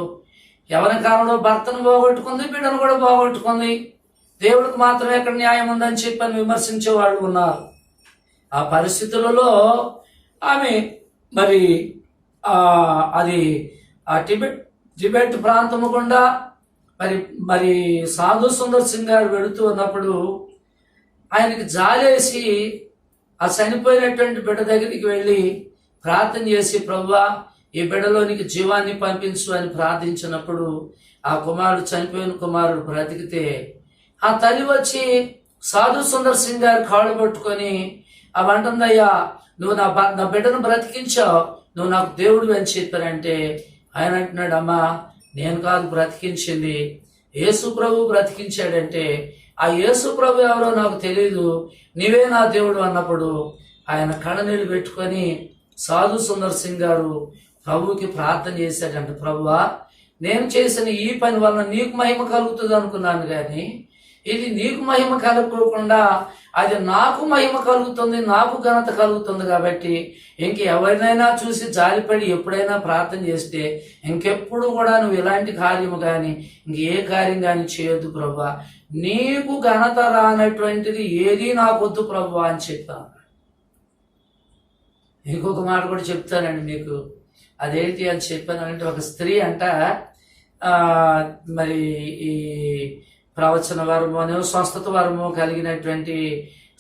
యవన కాలంలో భర్తను పోగొట్టుకుంది, బిడ్డను కూడా పోగొట్టుకుంది, దేవుడికి మాత్రమే ఎక్కడ న్యాయం ఉందని చెప్పని విమర్శించే వాళ్ళు ఉన్నారు. ఆ పరిస్థితులలో ఆమె మరి అది ఆ టిబెట్ ప్రాంతము గుండా మరి సాధు సుందర్ సింగ్ గారు వెళుతూ ఉన్నప్పుడు ఆయనకి జాలేసి ఆ చనిపోయినటువంటి బిడ్డ దగ్గరికి వెళ్ళి ప్రార్థన చేసి, ప్రభువా ఈ బిడ్డలోనికి జీవాన్ని పంపించు అని ప్రార్థించినప్పుడు ఆ కుమారుడు, చనిపోయిన కుమారుడు బ్రతికితే ఆ తల్లి వచ్చి సాధు సుందర్ సింగ్ గారి కాళ్ళు పట్టుకొని అవంటుందయ్యా, నువ్వు నా బిడ్డను బ్రతికించావు, నువ్వు నాకు దేవుడు అని చెప్పారంటే ఆయన అంటున్నాడు, అమ్మా నేను కాదు బ్రతికించింది, యేసు ప్రభు బ్రతికించాడంటే ఆ యేసు ప్రభు ఎవరో నాకు తెలియదు, నీవే నా దేవుడు అన్నప్పుడు ఆయన కళ్ళనీళ్ళు పెట్టుకొని సాధు సుందర్ సింగ్ గారు ప్రభువుకి ప్రార్థన చేశాడంట, ప్రభువా నేను చేసిన ఈ పని వలన నీకు మహిమ కలుగుతుంది అనుకున్నాను, కానీ ఇది నీకు మహిమ కలుగుకోకుండా అది నాకు మహిమ కలుగుతుంది, నాకు ఘనత కలుగుతుంది. కాబట్టి ఎవరినైనా చూసి జాలిపడి ఎప్పుడైనా ప్రార్థన చేస్తే ఇంకెప్పుడు కూడా నువ్వు ఇలాంటి కార్యము కానీ ఇంకే కార్యం కానీ చేయొద్దు ప్రభువా, నీకు ఘనత రానటువంటిది ఏది నాకొద్దు ప్రభువా అని చెప్పాను. ఇంకొక మాట కూడా చెప్తానండి మీకు, అదేంటి అని చెప్పానంటే, ఒక స్త్రీ అంట మరి ఈ ప్రవచన వరము, స్వస్థత వరము కలిగినటువంటి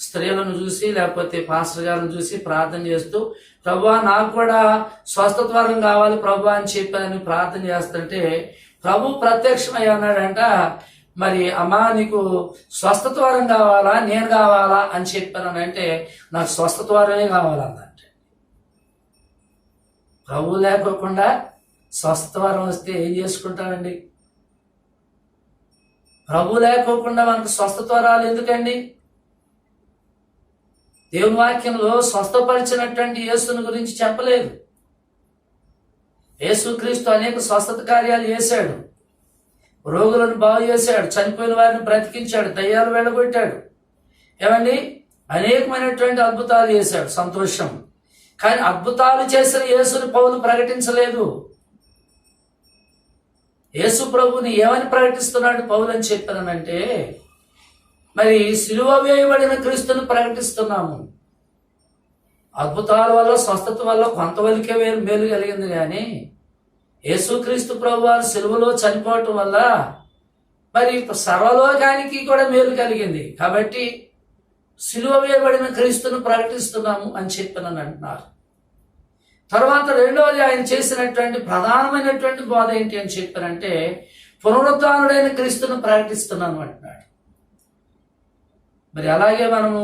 స్త్రీలను చూసి లేకపోతే పాస్టర్ గారిని చూసి ప్రార్థన చేస్తూ, ప్రభువా నాకు కూడా స్వస్థత వరం కావాలి ప్రభువా అని చెప్పని ప్రార్థన చేస్తుంటే ప్రభు ప్రత్యక్షమై అన్నాడంట, మరి అమ్మా నీకు స్వస్థత వరం కావాలా నేను కావాలా అని చెప్పానంటే నాకు స్వస్థత వరమే కావాలన్నట్టు. ప్రభు లేకోకుండా స్వస్థత వరం వస్తే ఏం చేసుకుంటామండి? ప్రభు లేకోకుండా మనకు స్వస్థత వరాలు ఎందుకండి? దేవుని వాక్యంలో స్వస్థపరిచినటువంటి యేసుని గురించి చెప్పలేదు. యేసుక్రీస్తు అనేక స్వస్థత కార్యాలు చేశాడు, రోగులను బాగు చేశాడు, చనిపోయిన వారిని బ్రతికించాడు, దయ్యాలు వెళ్ళగొట్టాడు, ఏమండి అనేకమైనటువంటి అద్భుతాలు చేశాడు, సంతోషం. కానీ అద్భుతాలు చేసిన యేసుని పౌలు ప్రకటించలేదు. యేసు ప్రభుని ఏమని ప్రకటిస్తున్నాడు పౌలు అని చెప్పానంటే, మరి సిలువ వేయబడిన క్రీస్తుని ప్రకటిస్తున్నాము. అద్భుతాల వల్ల స్వస్థత వల్ల కొంతవరకే మేలు కలిగింది, కానీ యేసుక్రీస్తు ప్రభు వారు సిలువలో చనిపోవటం వల్ల మరి సర్వలోకానికి కూడా మేలు కలిగింది. కాబట్టి సిలువ వేయబడిన క్రీస్తును ప్రకటిస్తున్నాము అని చెప్పానని అంటున్నారు. తర్వాత రెండవది ఆయన చేసినటువంటి ప్రధానమైనటువంటి బోధ ఏంటి అని చెప్పారంటే, పునరుద్ధానుడైన క్రీస్తును ప్రకటిస్తున్నాను అంటున్నాడు. మరి అలాగే మనము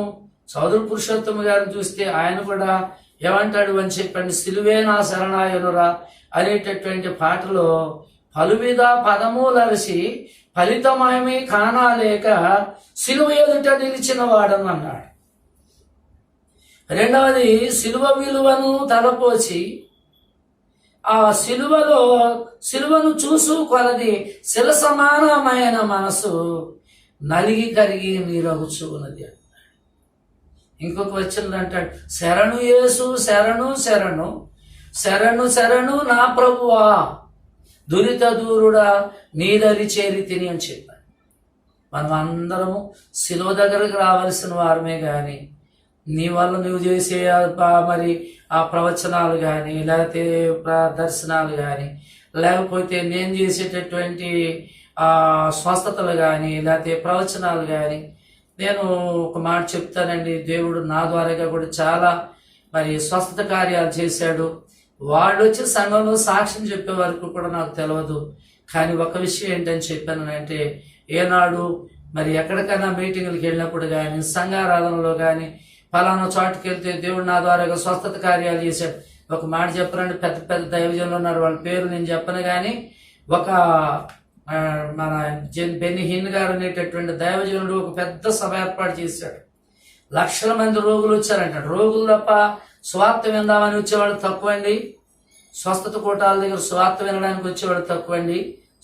సోదరు పురుషోత్తమ గారిని చూస్తే ఆయన కూడా ఏమంటాడు అని చెప్పండి, సిలువే నా శరణాయనురా అనేటటువంటి పాటలో పలువిధ పదములరిసి ఫలితమేమీ కానాలేక సిలువ ఎదుట నిలిచిన వాడని అన్నాడు. రెండవది సిలువ విలువను తలపోసి ఆ సిలువను చూసు కొలది శిల సమానమైన మనసు నలిగి కరిగి నీరగుచున్నది అన్నాడు. ఇంకొక వచనం అంటాడు, శరణు యేసు శరణు శరణు శరణు శరణు నా ప్రభువా దురిత దూరుడా నీదరి చేరి తిని అని చెప్పాడు. మనం అందరము శిలువ దగ్గరకు రావాల్సిన వారమే, కానీ నీ వల్ల నువ్వు చేసే మరి ఆ ప్రవచనాలు కానీ లేకపోతే దర్శనాలు కానీ లేకపోతే నేను చేసేటటువంటి స్వస్థతలు కానీ లేకపోతే ప్రవచనాలు కానీ, నేను ఒక మాట చెప్తానండి, దేవుడు నా ద్వారాగా కూడా చాలా మరి స్వస్థత కార్యాలు చేశాడు. వాళ్ళు వచ్చి సంఘంలో సాక్ష్యం చెప్పే వరకు కూడా నాకు తెలియదు. కానీ ఒక విషయం ఏంటని చెప్పాను అంటే, ఏనాడు మరి ఎక్కడికైనా మీటింగులకు వెళ్ళినప్పుడు కానీ సంఘారాధనలో కానీ ఫలానా చోటుకి వెళ్తే దేవుడు నా ద్వారాగా స్వస్థత కార్యాలు చేశాడు. ఒక మాట చెప్పనండి, పెద్ద పెద్ద దైవజనులు ఉన్నారు, వాళ్ళ పేరు నేను చెప్పను, కానీ ఒక మన బెన్ని హిన్ గారు అనేటటువంటి దైవజనుడు ఒక పెద్ద సభ ఏర్పాటు చేశాడు. లక్షల మంది రోగులు వచ్చారంట. రోగులు తప్ప స్వార్థ విందామని వచ్చేవాళ్ళు తక్కువండి, స్వస్థత కూటాల దగ్గర స్వార్థ వినడానికి వచ్చేవాళ్ళు తక్కువండి,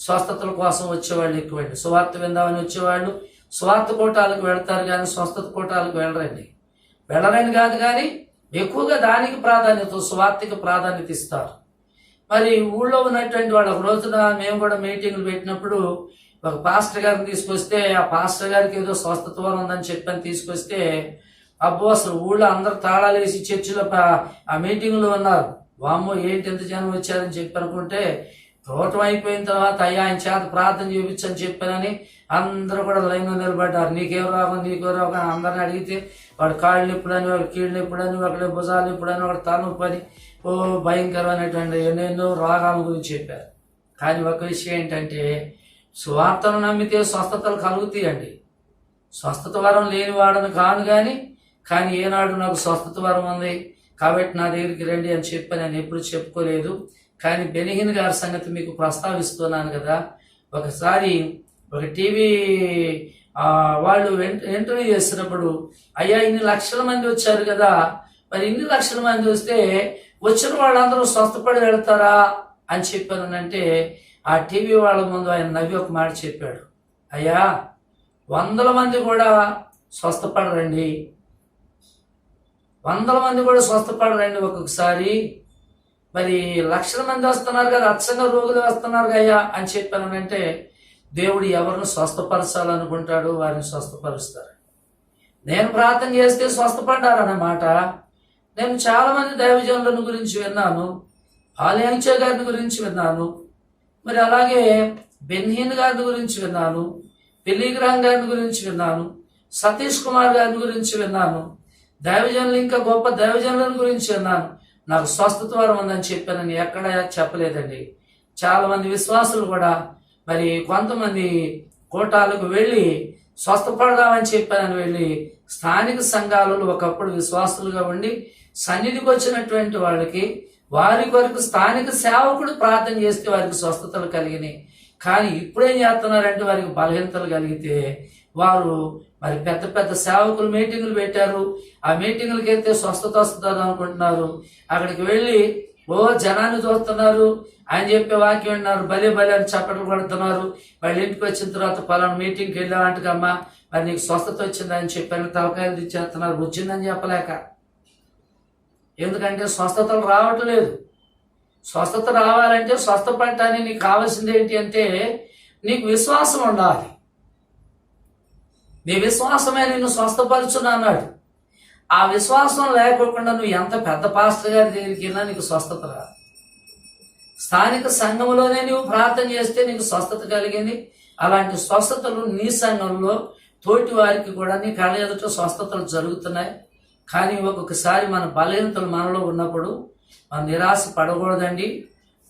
స్వస్థతల కోసం వచ్చేవాళ్ళు ఎక్కువండి. స్వార్థ విందామని వచ్చేవాళ్ళు స్వార్థ కూటాలకు వెళతారు, కానీ స్వస్థత కూటాలకు వెళ్ళరని కాదు, కానీ ఎక్కువగా దానికి ప్రాధాన్యత, స్వార్థకి ప్రాధాన్యత ఇస్తారు. మరి ఊళ్ళో ఉన్నటువంటి వాళ్ళు ఒక రోజున మేము కూడా మీటింగ్లు పెట్టినప్పుడు ఒక పాస్టర్ గారిని తీసుకొస్తే, ఆ పాస్టర్ గారికి ఏదో స్వస్థత వరం ఉందని చెప్పని తీసుకొస్తే, అబ్బో అసలు ఊళ్ళో అందరు తాళాలు వేసి చర్చిలో ఆ మీటింగ్లో ఉన్నారు. వామ్మో ఏంటి ఎంత జనం వచ్చారని చెప్పి అనుకుంటే చూడటం అయిపోయిన తర్వాత అయ్యా ఆయన చేత ప్రార్థన చేయించని చెప్పానని అందరూ కూడా లైన్లో నిలబడ్డారు. నీకేం రోగం అని అందరిని అడిగితే వాడు కాళ్ళు నొప్పుడని, వాడు కీళ్ళు నొప్పుడని, ఒకటి భుజాలు నొప్పుడని, ఒకటి తలనొప్పని, భయంకరమైనటువంటి ఎన్నెన్నో రోగాల గురించి చెప్పారు. కానీ ఒక విషయం ఏంటంటే సువార్తను నమ్మితే స్వస్థతలు కలుగుతాయండి. స్వస్థత వరం లేని వాడని కాను కానీ ఏనాడు నాకు స్వస్థత వరం ఉంది కాబట్టి నా దగ్గరికి రండి అని చెప్పి నేను ఎప్పుడు చెప్పుకోలేదు. కానీ బెనిహిన్ గారి సంగతి మీకు ప్రస్తావిస్తున్నాను కదా. ఒకసారి ఒక టీవీ వాళ్ళు ఇంటర్వ్యూ చేసినప్పుడు, అయ్యా ఇన్ని లక్షల మంది వచ్చారు కదా, మరి ఇన్ని లక్షల మంది వస్తే వచ్చిన వాళ్ళందరూ స్వస్థపడి వెళ్తారా అని చెప్పానంటే ఆ టీవీ వాళ్ళ ముందు ఆయన నవ్వి ఒక మాట చెప్పాడు, అయ్యా 100 మంది కూడా స్వస్థపడరండి, 100 మంది కూడా స్వస్థపడరండి ఒక్కొక్కసారి, మరి లక్షల మంది వస్తున్నారు కదా, అచ్చంగా రోగులు వస్తున్నారు అయ్యా అని చెప్పానంటే దేవుడు ఎవరిని స్వస్థపరచాలనుకుంటాడు వారిని స్వస్థపరుస్తారు. నేను ప్రార్థన చేస్తే స్వస్థపడ్డారన్నమాట. నేను చాలా మంది దైవజనులను గురించి విన్నాను, ఆలయంచే గారిని గురించి విన్నాను, మరి అలాగే బెన్హీన్ గారిని గురించి విన్నాను, పెళ్లిగ్రహం గారిని గురించి విన్నాను, సతీష్ కుమార్ గారిని గురించి విన్నాను, దైవజనులు ఇంకా గొప్ప దైవజనులను గురించి విన్నాను. నాకు స్వస్థత వరం ఉందని చెప్పానని ఎక్కడ చెప్పలేదండి. చాలా మంది విశ్వాసులు కూడా మరి కొంతమంది కోటాలకు వెళ్ళి స్వస్థపడదామని చెప్పానని వెళ్ళి స్థానిక సంఘాలలో ఒకప్పుడు విశ్వాసులుగా ఉండి సన్నిధికి వచ్చినటువంటి వాళ్ళకి వారి కొరకు స్థానిక సేవకుడు ప్రార్థన చేస్తే వారికి స్వస్థతలు కలిగినాయి. కానీ ఇప్పుడేం చేస్తున్నారంటే వారికి బలహీనతలు కలిగితే వారు మరి పెద్ద పెద్ద సేవకులు మీటింగులు పెట్టారు. ఆ మీటింగులకి వెళ్తే స్వస్థత వస్తుంది అనుకుంటున్నారు. అక్కడికి వెళ్ళి జనాన్ని చూస్తున్నారు, ఆయన చెప్పే వాక్యం విన్నారు, భలే అని చప్పట్లు కొడుతున్నారు. వాళ్ళ ఇంటికి వచ్చిన తర్వాత పలానా మీటింగ్కి వెళ్ళావంటకమ్మా మరి నీకు స్వస్థత వచ్చిందని చెప్పాను, తలకాయలు తెచ్చేస్తున్నారు వచ్చిందని చెప్పలేక. ఎందుకంటే స్వస్థతలు రావటం లేదు. స్వస్థత రావాలంటే స్వస్థపడటానికి నీకు కావాల్సింది ఏంటి అంటే నీకు విశ్వాసం ఉండాలి. నీ విశ్వాసమే నిన్ను స్వస్థపరచును అన్నాడు. ఆ విశ్వాసం లేకోకుండా నువ్వు ఎంత పెద్ద పాస్టర్ గారి దగ్గరికి వెళ్ళినా నీకు స్వస్థత రాదు. స్థానిక సంఘంలోనే నువ్వు ప్రార్థన చేస్తే నీకు స్వస్థత కలిగింది. అలాంటి స్వస్థతలు నీ సంఘంలో తోటి వారికి కూడా నీ కళ్ళ ఎదుట స్వస్థతలు జరుగుతున్నాయి. కానీ ఒక్కొక్కసారి మన బలహీనతలు మనలో ఉన్నప్పుడు మనం నిరాశ పడకూడదండి.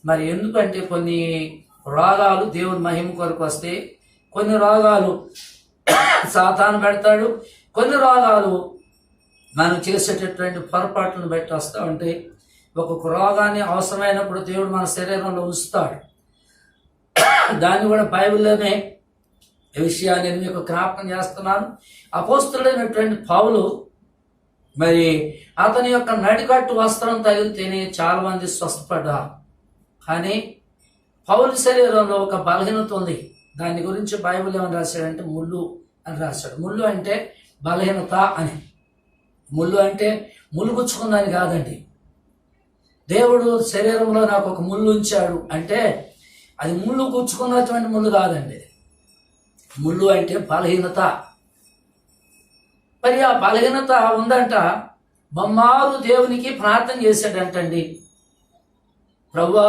మరి ఎందుకంటే కొన్ని రోగాలు దేవుని మహిమ కొరకు వస్తే, కొన్ని రోగాలు సాతాను పెడతాడు, కొన్ని రోగాలు మనం చేసేటటువంటి పొరపాట్లను బట్టి వస్తూ ఉంటాయి. ఒక్కొక్క రోగాన్ని అవసరమైనప్పుడు దేవుడు మన శరీరంలో ఉంచుతాడు. దాన్ని కూడా బైబిల్లోనే ఈ విషయాన్ని నేను మీకు జ్ఞాపకం చేస్తున్నాను. అపోస్తుడైనటువంటి పౌలు మరి అతని యొక్క నడికట్టు వస్త్రం తగిలితేనే చాలా మంది స్వస్థపడ్డారు. కానీ పౌలు శరీరంలో ఒక బలహీనత ఉంది. దాని గురించి బైబిల్ ఏమని రాశాడంటే ముళ్ళు అని రాశాడు. ముళ్ళు అంటే బలహీనత అని. ముళ్ళు అంటే ముళ్ళు గుచ్చుకుందని కాదండి. దేవుడు శరీరంలో నాకు ఒక ముళ్ళు ఉంచాడు అంటే అది ముళ్ళు గుచ్చుకున్నటువంటి ముళ్ళు కాదండి. ముళ్ళు అంటే బలహీనత. మరి ఆ బలహీనత ఉందంట. బొమ్మారు దేవునికి ప్రార్థన చేశాడంటండి, ప్రభువా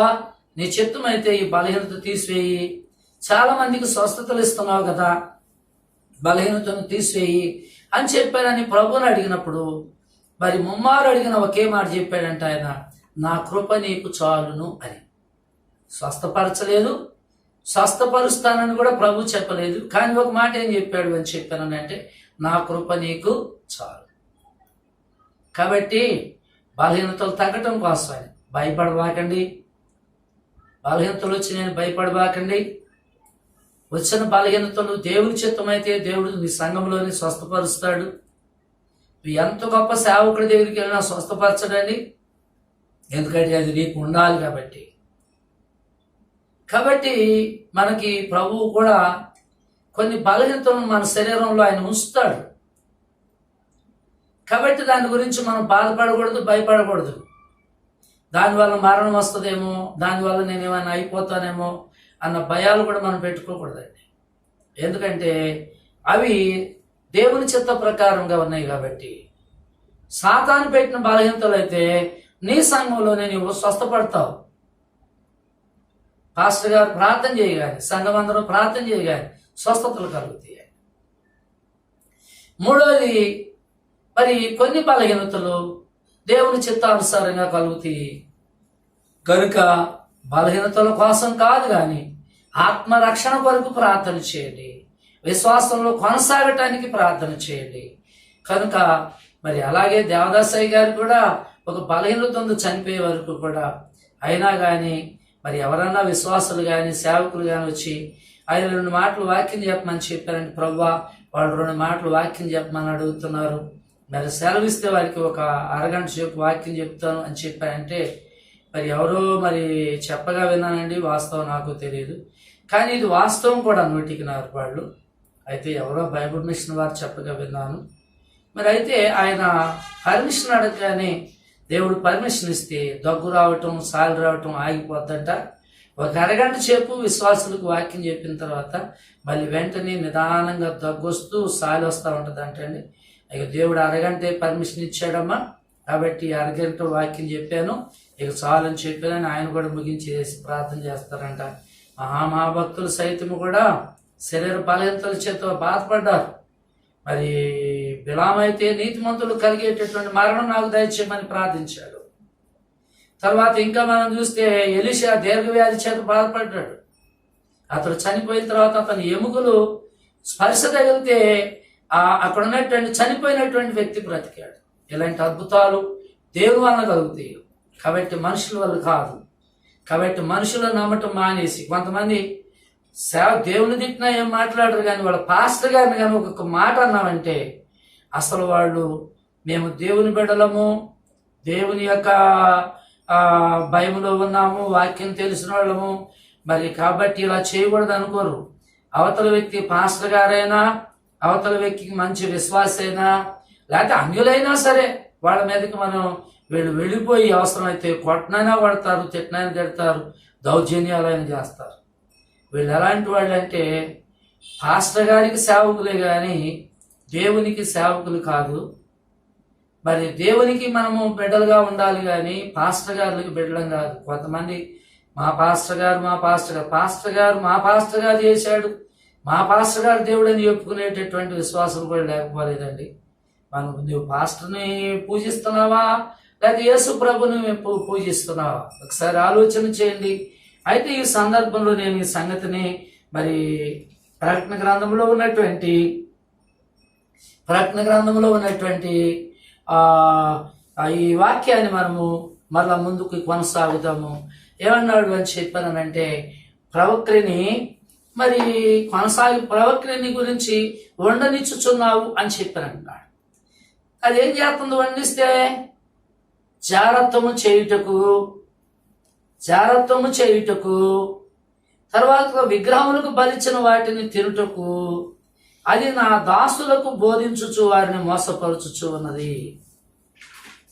నీ చిత్తమైతే ఈ బలహీనత తీసివేయి, చాలా మందికి స్వస్థతలు ఇస్తున్నావు కదా, బలహీనతను తీసివేయి అని చెప్పానని ప్రభువుని అడిగినప్పుడు మరి ముమ్మారు అడిగిన ఒకే మాట చెప్పాడంట ఆయన, నా కృప నీకు చాలును అని. స్వస్థపరచలేదు, స్వస్థపరుస్తానని కూడా ప్రభు చెప్పలేదు. కానీ ఒక మాట ఏం చెప్పాడు అని చెప్పానంటే నా కృప నీకు చాలు. కాబట్టి బలహీనతలు తగ్గటం కోసమని భయపడబాకండి. బలహీనతలు వచ్చి నేను భయపడబాకండి. వచ్చిన బలహీనతలు దేవుని చిత్తమైతే దేవుడు నీ సంఘంలోని స్వస్థపరుస్తాడు. ఎంత గొప్ప సేవకుడి దగ్గరికి వెళ్ళినా స్వస్థపరచడండి. ఎందుకంటే అది నీకు ఉండాలి కాబట్టి మనకి ప్రభువు కూడా కొన్ని బలహీనతలను మన శరీరంలో ఆయన ఉంచుతాడు. కాబట్టి దాని గురించి మనం బాధపడకూడదు, భయపడకూడదు. దానివల్ల మరణం వస్తుందేమో, దానివల్ల నేను ఏమైనా అయిపోతానేమో అన్న భయాలు కూడా మనం పెట్టుకోకూడదండి. ఎందుకంటే అవి దేవుని చిత్త ప్రకారంగా ఉన్నాయి కాబట్టి. సాతాను పెట్టిన బలహీనతలు అయితే నీ సంఘంలోనే నీవు స్వస్థపడతావు. పాస్టర్ గారు ప్రార్థన చేయగానే, సంఘం అందరూ ప్రార్థన చేయగానే స్వస్థతలు కలుగుతాయి. మూడవది, మరి కొన్ని బలహీనతలు దేవుని చిత్తానుసారంగా కలుగుతాయి కనుక బలహీనతల కోసం కాదు కానీ ఆత్మరక్షణ కొరకు ప్రార్థన చేయండి, విశ్వాసంలో కొనసాగటానికి ప్రార్థన చేయండి. కనుక మరి అలాగే దేవదాసయ్య గారు కూడా ఒక బలహీనత ఉంది చనిపోయే వరకు కూడా. అయినా కానీ మరి ఎవరన్నా విశ్వాసులు కానీ సేవకులు కానీ వచ్చి ఆయన 2 మాటలు వాక్యం చెప్పమని చెప్పారంటే, ప్రభువా వాళ్ళు 2 మాటలు వాక్యం చెప్పమని అడుగుతున్నారు, మరి సెలవిస్తే వారికి ఒక అరగంట సేపు వాక్యం చెప్తాను అని చెప్పారంటే, మరి ఎవరో మరి చెప్పగా విన్నానండి, వాస్తవం నాకు తెలియదు, కానీ ఇది వాస్తవం కూడా 100కి వాళ్ళు. అయితే ఎవరో బైబుల్ మిషన్ వారు చెప్పగా విన్నాను. మరి అయితే ఆయన పర్మిషన్ అడగగానే దేవుడు పర్మిషన్ ఇస్తే దగ్గు రావటం, సాలు రావటం ఆగిపోద్దంట. ఒక అరగంట సేపు విశ్వాసులకు వాక్యం చెప్పిన తర్వాత మళ్ళీ వెంటనే నిదానంగా దగ్గు వస్తూ సాలు వస్తూ ఉంటుంది అంటండి. ఇక దేవుడు అరగంటే పర్మిషన్ ఇచ్చాడమ్మా, కాబట్టి అరగంట వాక్యం చెప్పాను, ఇక చాలు అని చెప్పానని ఆయన కూడా ముగించేసి ప్రార్థన చేస్తారంట. మహాభక్తులు సైతము కూడా శరీర బలహీనతల చేత బాధపడ్డారు. మరి బిలామైతే నీతిమంతులు కలిగేటటువంటి మరణం నాకు దయచేయమని ప్రార్థించాడు. తర్వాత ఇంకా మనం చూస్తే ఎలీషా దీర్ఘవ్యాధి చేత బాధపడ్డాడు. అతడు చనిపోయిన తర్వాత అతని ఎముకలు స్పర్శ తగిలితే అక్కడ ఉన్నటువంటి చనిపోయినటువంటి వ్యక్తి బ్రతికాడు. ఇలాంటి అద్భుతాలు దేవుని వలన కలుగుతాయి, కాబట్టి మనుషుల వల్ల కాదు. కాబట్టి మనుషులను నమ్మటం మానేసి కొంతమంది దేవుని తిట్టినా ఏం మాట్లాడరు, కానీ వాళ్ళ పాస్టర్ గారిని కానీ ఒక్కొక్క మాట అన్నామంటే అసలు వాళ్ళు మేము దేవుని బిడ్డలము, దేవుని యొక్క భయములో ఉన్నాము, వాక్యం తెలిసిన వాళ్ళము, మరి కాబట్టి ఇలా చేయకూడదు అనుకోరు. అవతల వ్యక్తి పాస్టర్ గారైనా, అవతల వ్యక్తికి మంచి విశ్వాస అయినా, లేకపోతే అన్యులైనా సరే వాళ్ళ మీదకి మనం వెళ్ళిపోయి అవసరమైతే కొట్టనైనా కొడతారు, తిట్టనైనా తిడతారు, దౌర్జన్యాలైనా చేస్తారు. వీళ్ళు ఎలాంటి వాళ్ళు అంటే పాస్టర్ గారికి సేవకులే కానీ దేవునికి సేవకులు కాదు. మరి దేవునికి మనము బిడ్డలుగా ఉండాలి కానీ పాస్టర్ గారికి బిడ్డలం కాదు. కొంతమంది మా పాస్టర్ గారు మా పాస్టర్ గారు చేశాడు, మా పాస్టర్ గారు దేవుడని చెప్పుకునేటటువంటి విశ్వాసం కూడా లేకపోలేదండి. నువ్వు పాస్టర్ని పూజిస్తున్నావా లేకపోతే యేసు ప్రభుని పూజిస్తున్నావా? ఒకసారి ఆలోచన చేయండి. అయితే ఈ సందర్భంలో నేను ఈ సంగతిని మరి ప్రకటన గ్రంథంలో ఉన్నటువంటి ఈ వాక్యాన్ని మనము మరలా ముందుకు కొనసాగుతాము. ఏమన్నాడు అని చెప్పానంటే, ప్రవక్రిని గురించి వండనిచ్చుచున్నావు అని చెప్పానంటాడు. అది ఏం చేస్తుంది? వండిస్తే జారత్వము చేయుటకు, తర్వాత విగ్రహములకు బలిచిన వాటిని తినుటకు, అది నా దాసులకు బోధించుచు వారిని మోసపరుచుచు ఉన్నది.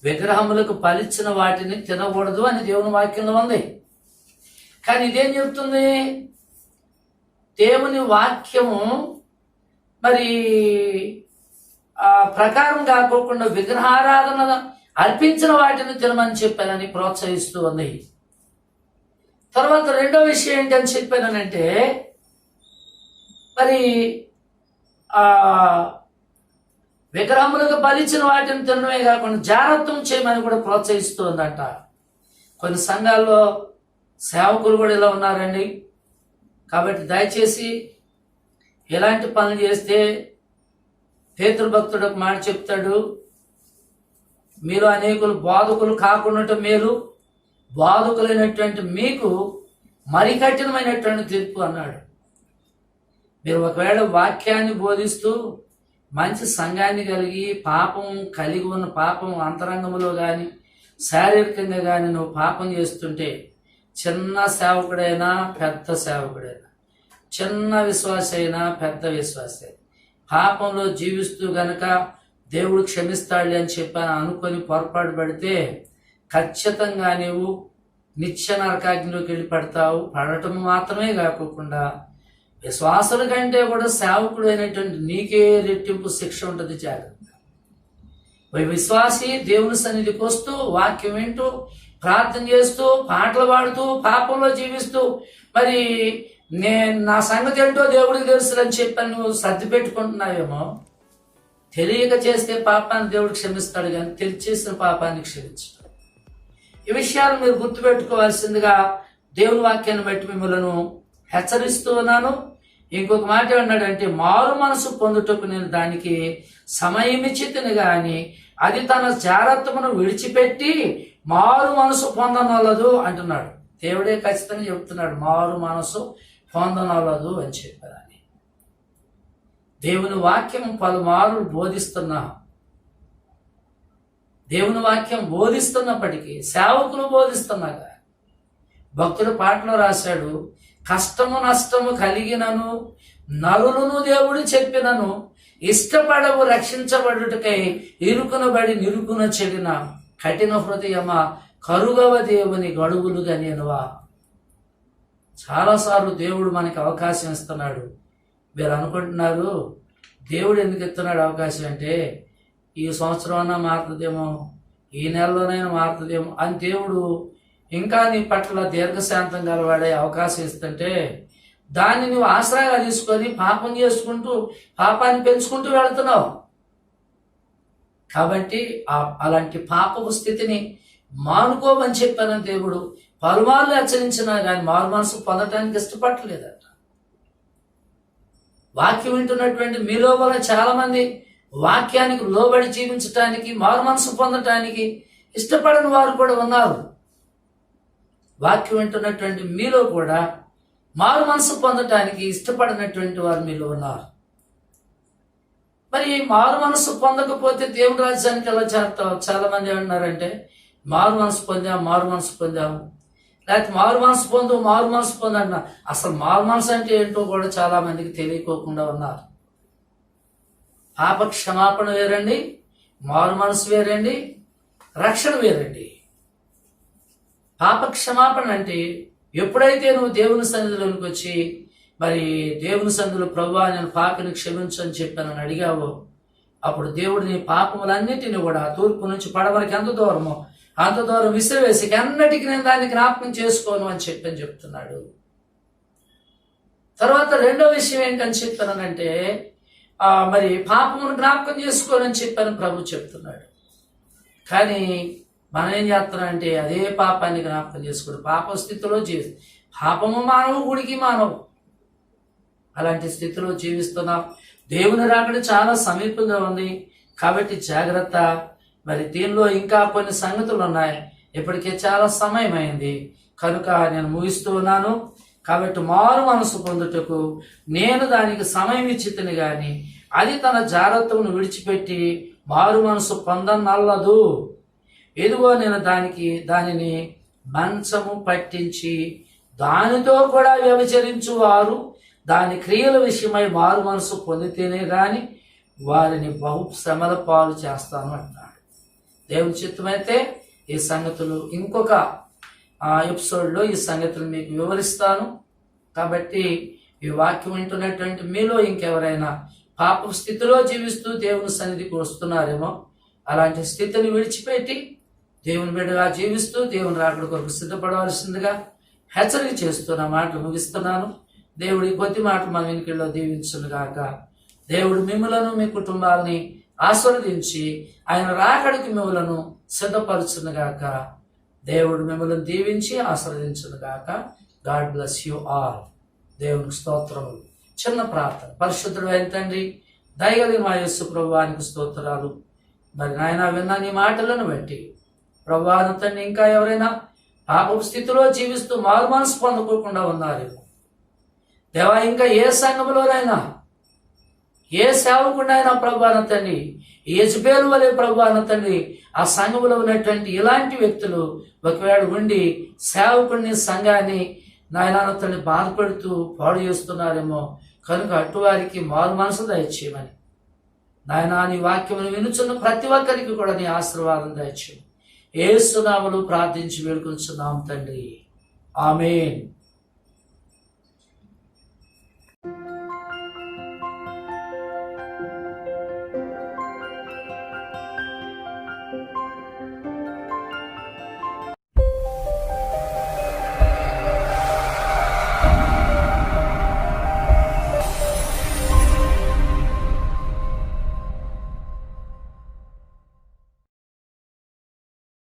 విగ్రహములకు బలిచిన వాటిని తినకూడదు అని దేవుని వాక్యంలో ఉంది. కానీ ఇదేం చెప్తుంది? దేవుని వాక్యము మరి ప్రకారం కాకోకుండా విగ్రహారాధన అర్పించిన వాటిని తినమని చెప్పానని ప్రోత్సహిస్తూ ఉంది. తర్వాత రెండో విషయం ఏంటని చెప్పానంటే, మరి విగ్రహములకు బలిచిన వాటిని తినడమే కాకుండా జాగ్రత్తం చేయమని కూడా ప్రోత్సహిస్తూ ఉందంట. కొన్ని సంఘాల్లో సేవకులు కూడా ఇలా ఉన్నారండి. కాబట్టి దయచేసి ఎలాంటి పనులు చేస్తే పేతురు భక్తుడు ఒక మాట చెప్తాడు, మీరు అనేకులు బోధకులు కాకుండా మేలు, బోధకులైనటువంటి మీకు మరి కఠినమైనటువంటి తీర్పు అన్నాడు. మీరు ఒకవేళ వాక్యాన్ని బోధిస్తూ మంచి సంఘాన్ని కలిగి ఉన్న పాపం అంతరంగంలో కానీ శారీరకంగా కానీ నువ్వు పాపం చేస్తుంటే, చిన్న సేవకుడైనా పెద్ద సేవకుడైనా, చిన్న విశ్వాస అయినా పెద్ద విశ్వాస అయినా పాపంలో జీవిస్తూ గనక దేవుడు క్షమిస్తాడు అని చెప్పని అనుకొని పొరపాటు పడితే ఖచ్చితంగా నీవు నిత్య నరకాగ్నిలోకి వెళ్ళి పడటం మాత్రమే కాకుండా విశ్వాసుల కంటే కూడా సేవకుడు అయినటువంటి నీకే రెట్టింపు శిక్ష ఉంటుంది. జాగ్రత్త. విశ్వాసి దేవుని సన్నిధికి వస్తూ వాక్యం వింటూ ప్రార్థన చేస్తూ పాటలు పాడుతూ పాపంలో జీవిస్తూ మరి నా సంగతి ఏంటో దేవుడికి తెలుసులని చెప్పని నువ్వు సర్ది పెట్టుకుంటున్నావేమో. తెలియక చేస్తే పాపాన్ని దేవుడు క్షమిస్తాడు, కానీ తెలిసి చేసిన పాపాన్ని క్షమించడు. ఈ విషయాలు మీరు గుర్తుపెట్టుకోవాల్సిందిగా దేవుని వాక్యాన్ని బట్టి మిమ్మల్ని హెచ్చరిస్తూ ఉన్నాను. ఇంకొక మాట ఏమన్నాడంటే, మారు మనసు పొందుటకు నేను దానికి సమయమిచ్చితిని గాని అది తన జాగ్రత్తను విడిచిపెట్టి మారు మనసు పొందనొల్లదు అంటున్నాడు. దేవుడే ఖచ్చితంగా చెప్తున్నాడు, మారు మనసు పొందనొల్లదు అని చెప్పారని. దేవుని వాక్యం పలుమారు దేవుని వాక్యం బోధిస్తున్నప్పటికీ, సేవకులు బోధిస్తున్నాగా, భక్తుడు పాటలో రాశాడు, కష్టము నష్టము కలిగినను నరులను దేవుడు చెప్పినను ఇష్టపడవు రక్షించబడుటకై ఇరుకునబడి నిరుకున చెడిన కఠిన హృదయమా కరుగవ దేవుని గడువులుగా నేనువా. చాలాసార్లు దేవుడు మనకి అవకాశం ఇస్తున్నాడు. మీరు అనుకుంటున్నారు దేవుడు ఎందుకు ఇస్తున్నాడు అవకాశం అంటే, ఈ సంవత్సరం అన్నా మారుతుందేమో, ఈ నెలలోనైనా మారుతుందేమో అని దేవుడు ఇంకా నీ పట్ల దీర్ఘశాంతం గలవాడే అవకాశం ఇస్తుంటే, దాన్ని నువ్వు ఆశ్రయంగా తీసుకొని పాపం చేసుకుంటూ పాపాన్ని పెంచుకుంటూ వెళుతున్నావు. కాబట్టి అలాంటి పాపపు స్థితిని మానుకోమని చెప్పాను దేవుడు. పలుమార్లు హెచ్చరించినా కానీ మారు మనసు పొందటానికి ఇష్టపడలేదట. వాక్యం వింటున్నటువంటి మీలో వల్ల చాలా మంది వాక్యానికి లోబడి జీవించటానికి, మారు మనసు పొందటానికి ఇష్టపడని వారు కూడా ఉన్నారు. వాక్యం వింటున్నటువంటి మీలో కూడా మారు మనసు పొందటానికి ఇష్టపడినటువంటి వారు మీలో ఉన్నారు. మరి మారు మనసు పొందకపోతే దేవుని రాజ్యానికి ఎలా చేరుతావు? చాలా మంది ఏమన్నారంటే, మారు మనసు పొందాము, లేకపోతే మారు మనసు పొందన్నా. అసలు మారు మనసు అంటే ఏంటో కూడా చాలా మందికి తెలియకోకుండా ఉన్నారు. పాప క్షమాపణ వేరండి, మారు మనసు వేరండి, రక్షణ వేరండి. పాప క్షమాపణ అంటే ఎప్పుడైతే నువ్వు దేవుని సన్నిధిలోనికి వచ్చి మరి దేవుని సన్నిధిలో, ప్రభువా నేను పాపిని క్షమించు అని చెప్పానని అడిగావో, అప్పుడు దేవుడు నీ పాపములన్నిటిని కూడా తూర్పు నుంచి పడవరికి ఎంత దూరమో అంత దూరం విసిరివేసి ఎన్నటికి నేను దాన్ని జ్ఞాపకం చేసుకోను అని చెప్తున్నాడు. తర్వాత రెండో విషయం ఏంటని చెప్పానంటే, మరి పాపమును జ్ఞాపకం చేసుకోనని చెప్పాను ప్రభు చెప్తున్నాడు. కానీ మనం ఏం చేస్తున్నామంటే అదే పాపాన్ని జ్ఞాపకం చేసుకోడు, పాప స్థితిలో పాపము మానవు, గుడికి మానవు, అలాంటి స్థితిలో జీవిస్తున్నాం. దేవుని రాకడ చాలా సమీపంగా ఉంది కాబట్టి జాగ్రత్త. మరి దీనిలో ఇంకా కొన్ని సంగతులు ఉన్నాయి. ఇప్పటికే చాలా సమయం అయింది కనుక నేను ముగిస్తూ ఉన్నాను. కాబట్టి మారు మనసు పొందుటకు నేను దానికి సమయం ఇచ్చితిని గాని అది తన జాగ్రత్తను విడిచిపెట్టి మారు మనసు పొందనల్లదు. ఎదుగో నేను దానిని మంచము పట్టించి దానితో కూడా వ్యభిచరించు వారు దాని క్రియల విషయమై మారు మనసు పొందితేనే గాని వారిని బహు శ్రమల పాలు చేస్తాను అంటున్నాడు. దేవుని చిత్తమైతే ఈ సంగతులు ఇంకొక ఎపిసోడ్లో ఈ సంగతులు మీకు వివరిస్తాను. కాబట్టి ఈ వాక్యం వింటున్నటువంటి మీలో ఇంకెవరైనా పాప స్థితిలో జీవిస్తూ దేవుని సన్నిధికి వస్తున్నారేమో, అలాంటి స్థితిని విడిచిపెట్టి దేవుని బిడ్డగా జీవిస్తూ దేవుని రాకడ కొరకు సిద్ధపడవలసిందిగా హెచ్చరిక చేస్తూ నా మాటలు ముగిస్తున్నాను. దేవుడి కొద్ది మాటలు మన వెనుకల్లో దీవించునుగాక. దేవుడు మిమ్మలను మీ కుటుంబాలని ఆశీర్వదించి ఆయన రాకడికి మిమ్మలను సిద్ధపరచునుగాక. దేవుడు మిమ్మల్ని దీవించి ఆశీర్వదించునుగాక. God bless you all. దేవునికి స్తోత్రములు. చిన్న ప్రార్థన. పరిశుద్ధుడైన తండ్రి, దయగలిగిన మా యేసు ప్రభువానికి స్తోత్రాలు. మరి నాయన విన్న నీ మాటలను బట్టి ప్రభువాను తండ్రి, ఇంకా ఎవరైనా పాపపు స్థితిలో జీవిస్తూ మారు మనసు పొందుకోకుండా ఉన్నారేమో దేవా, ఇంకా ఏ సంఘములోనైనా ఏ సేవకుడైనా ప్రభువాన తండ్రి, యెజబేలు వలె ప్రభువాన తండ్రి ఆ సంఘములో ఉన్నటువంటి ఇలాంటి వ్యక్తులు ఒకవేళ ఉండి సేవకుడిని సంఘాన్ని నాయన తండ్రి బాధపడుతూ పాడు చేస్తున్నారేమో కనుక అటువారికి మారు మనసు దయచేయమని నాయన నీ వాక్యమును వినుచున్న ప్రతి ఒక్కరికి కూడా నీ ఆశీర్వాదం దయచేయమని యేసు నామములో ప్రార్థించి వేడుకొంచున్నాం తండ్రి. ఆమేన్.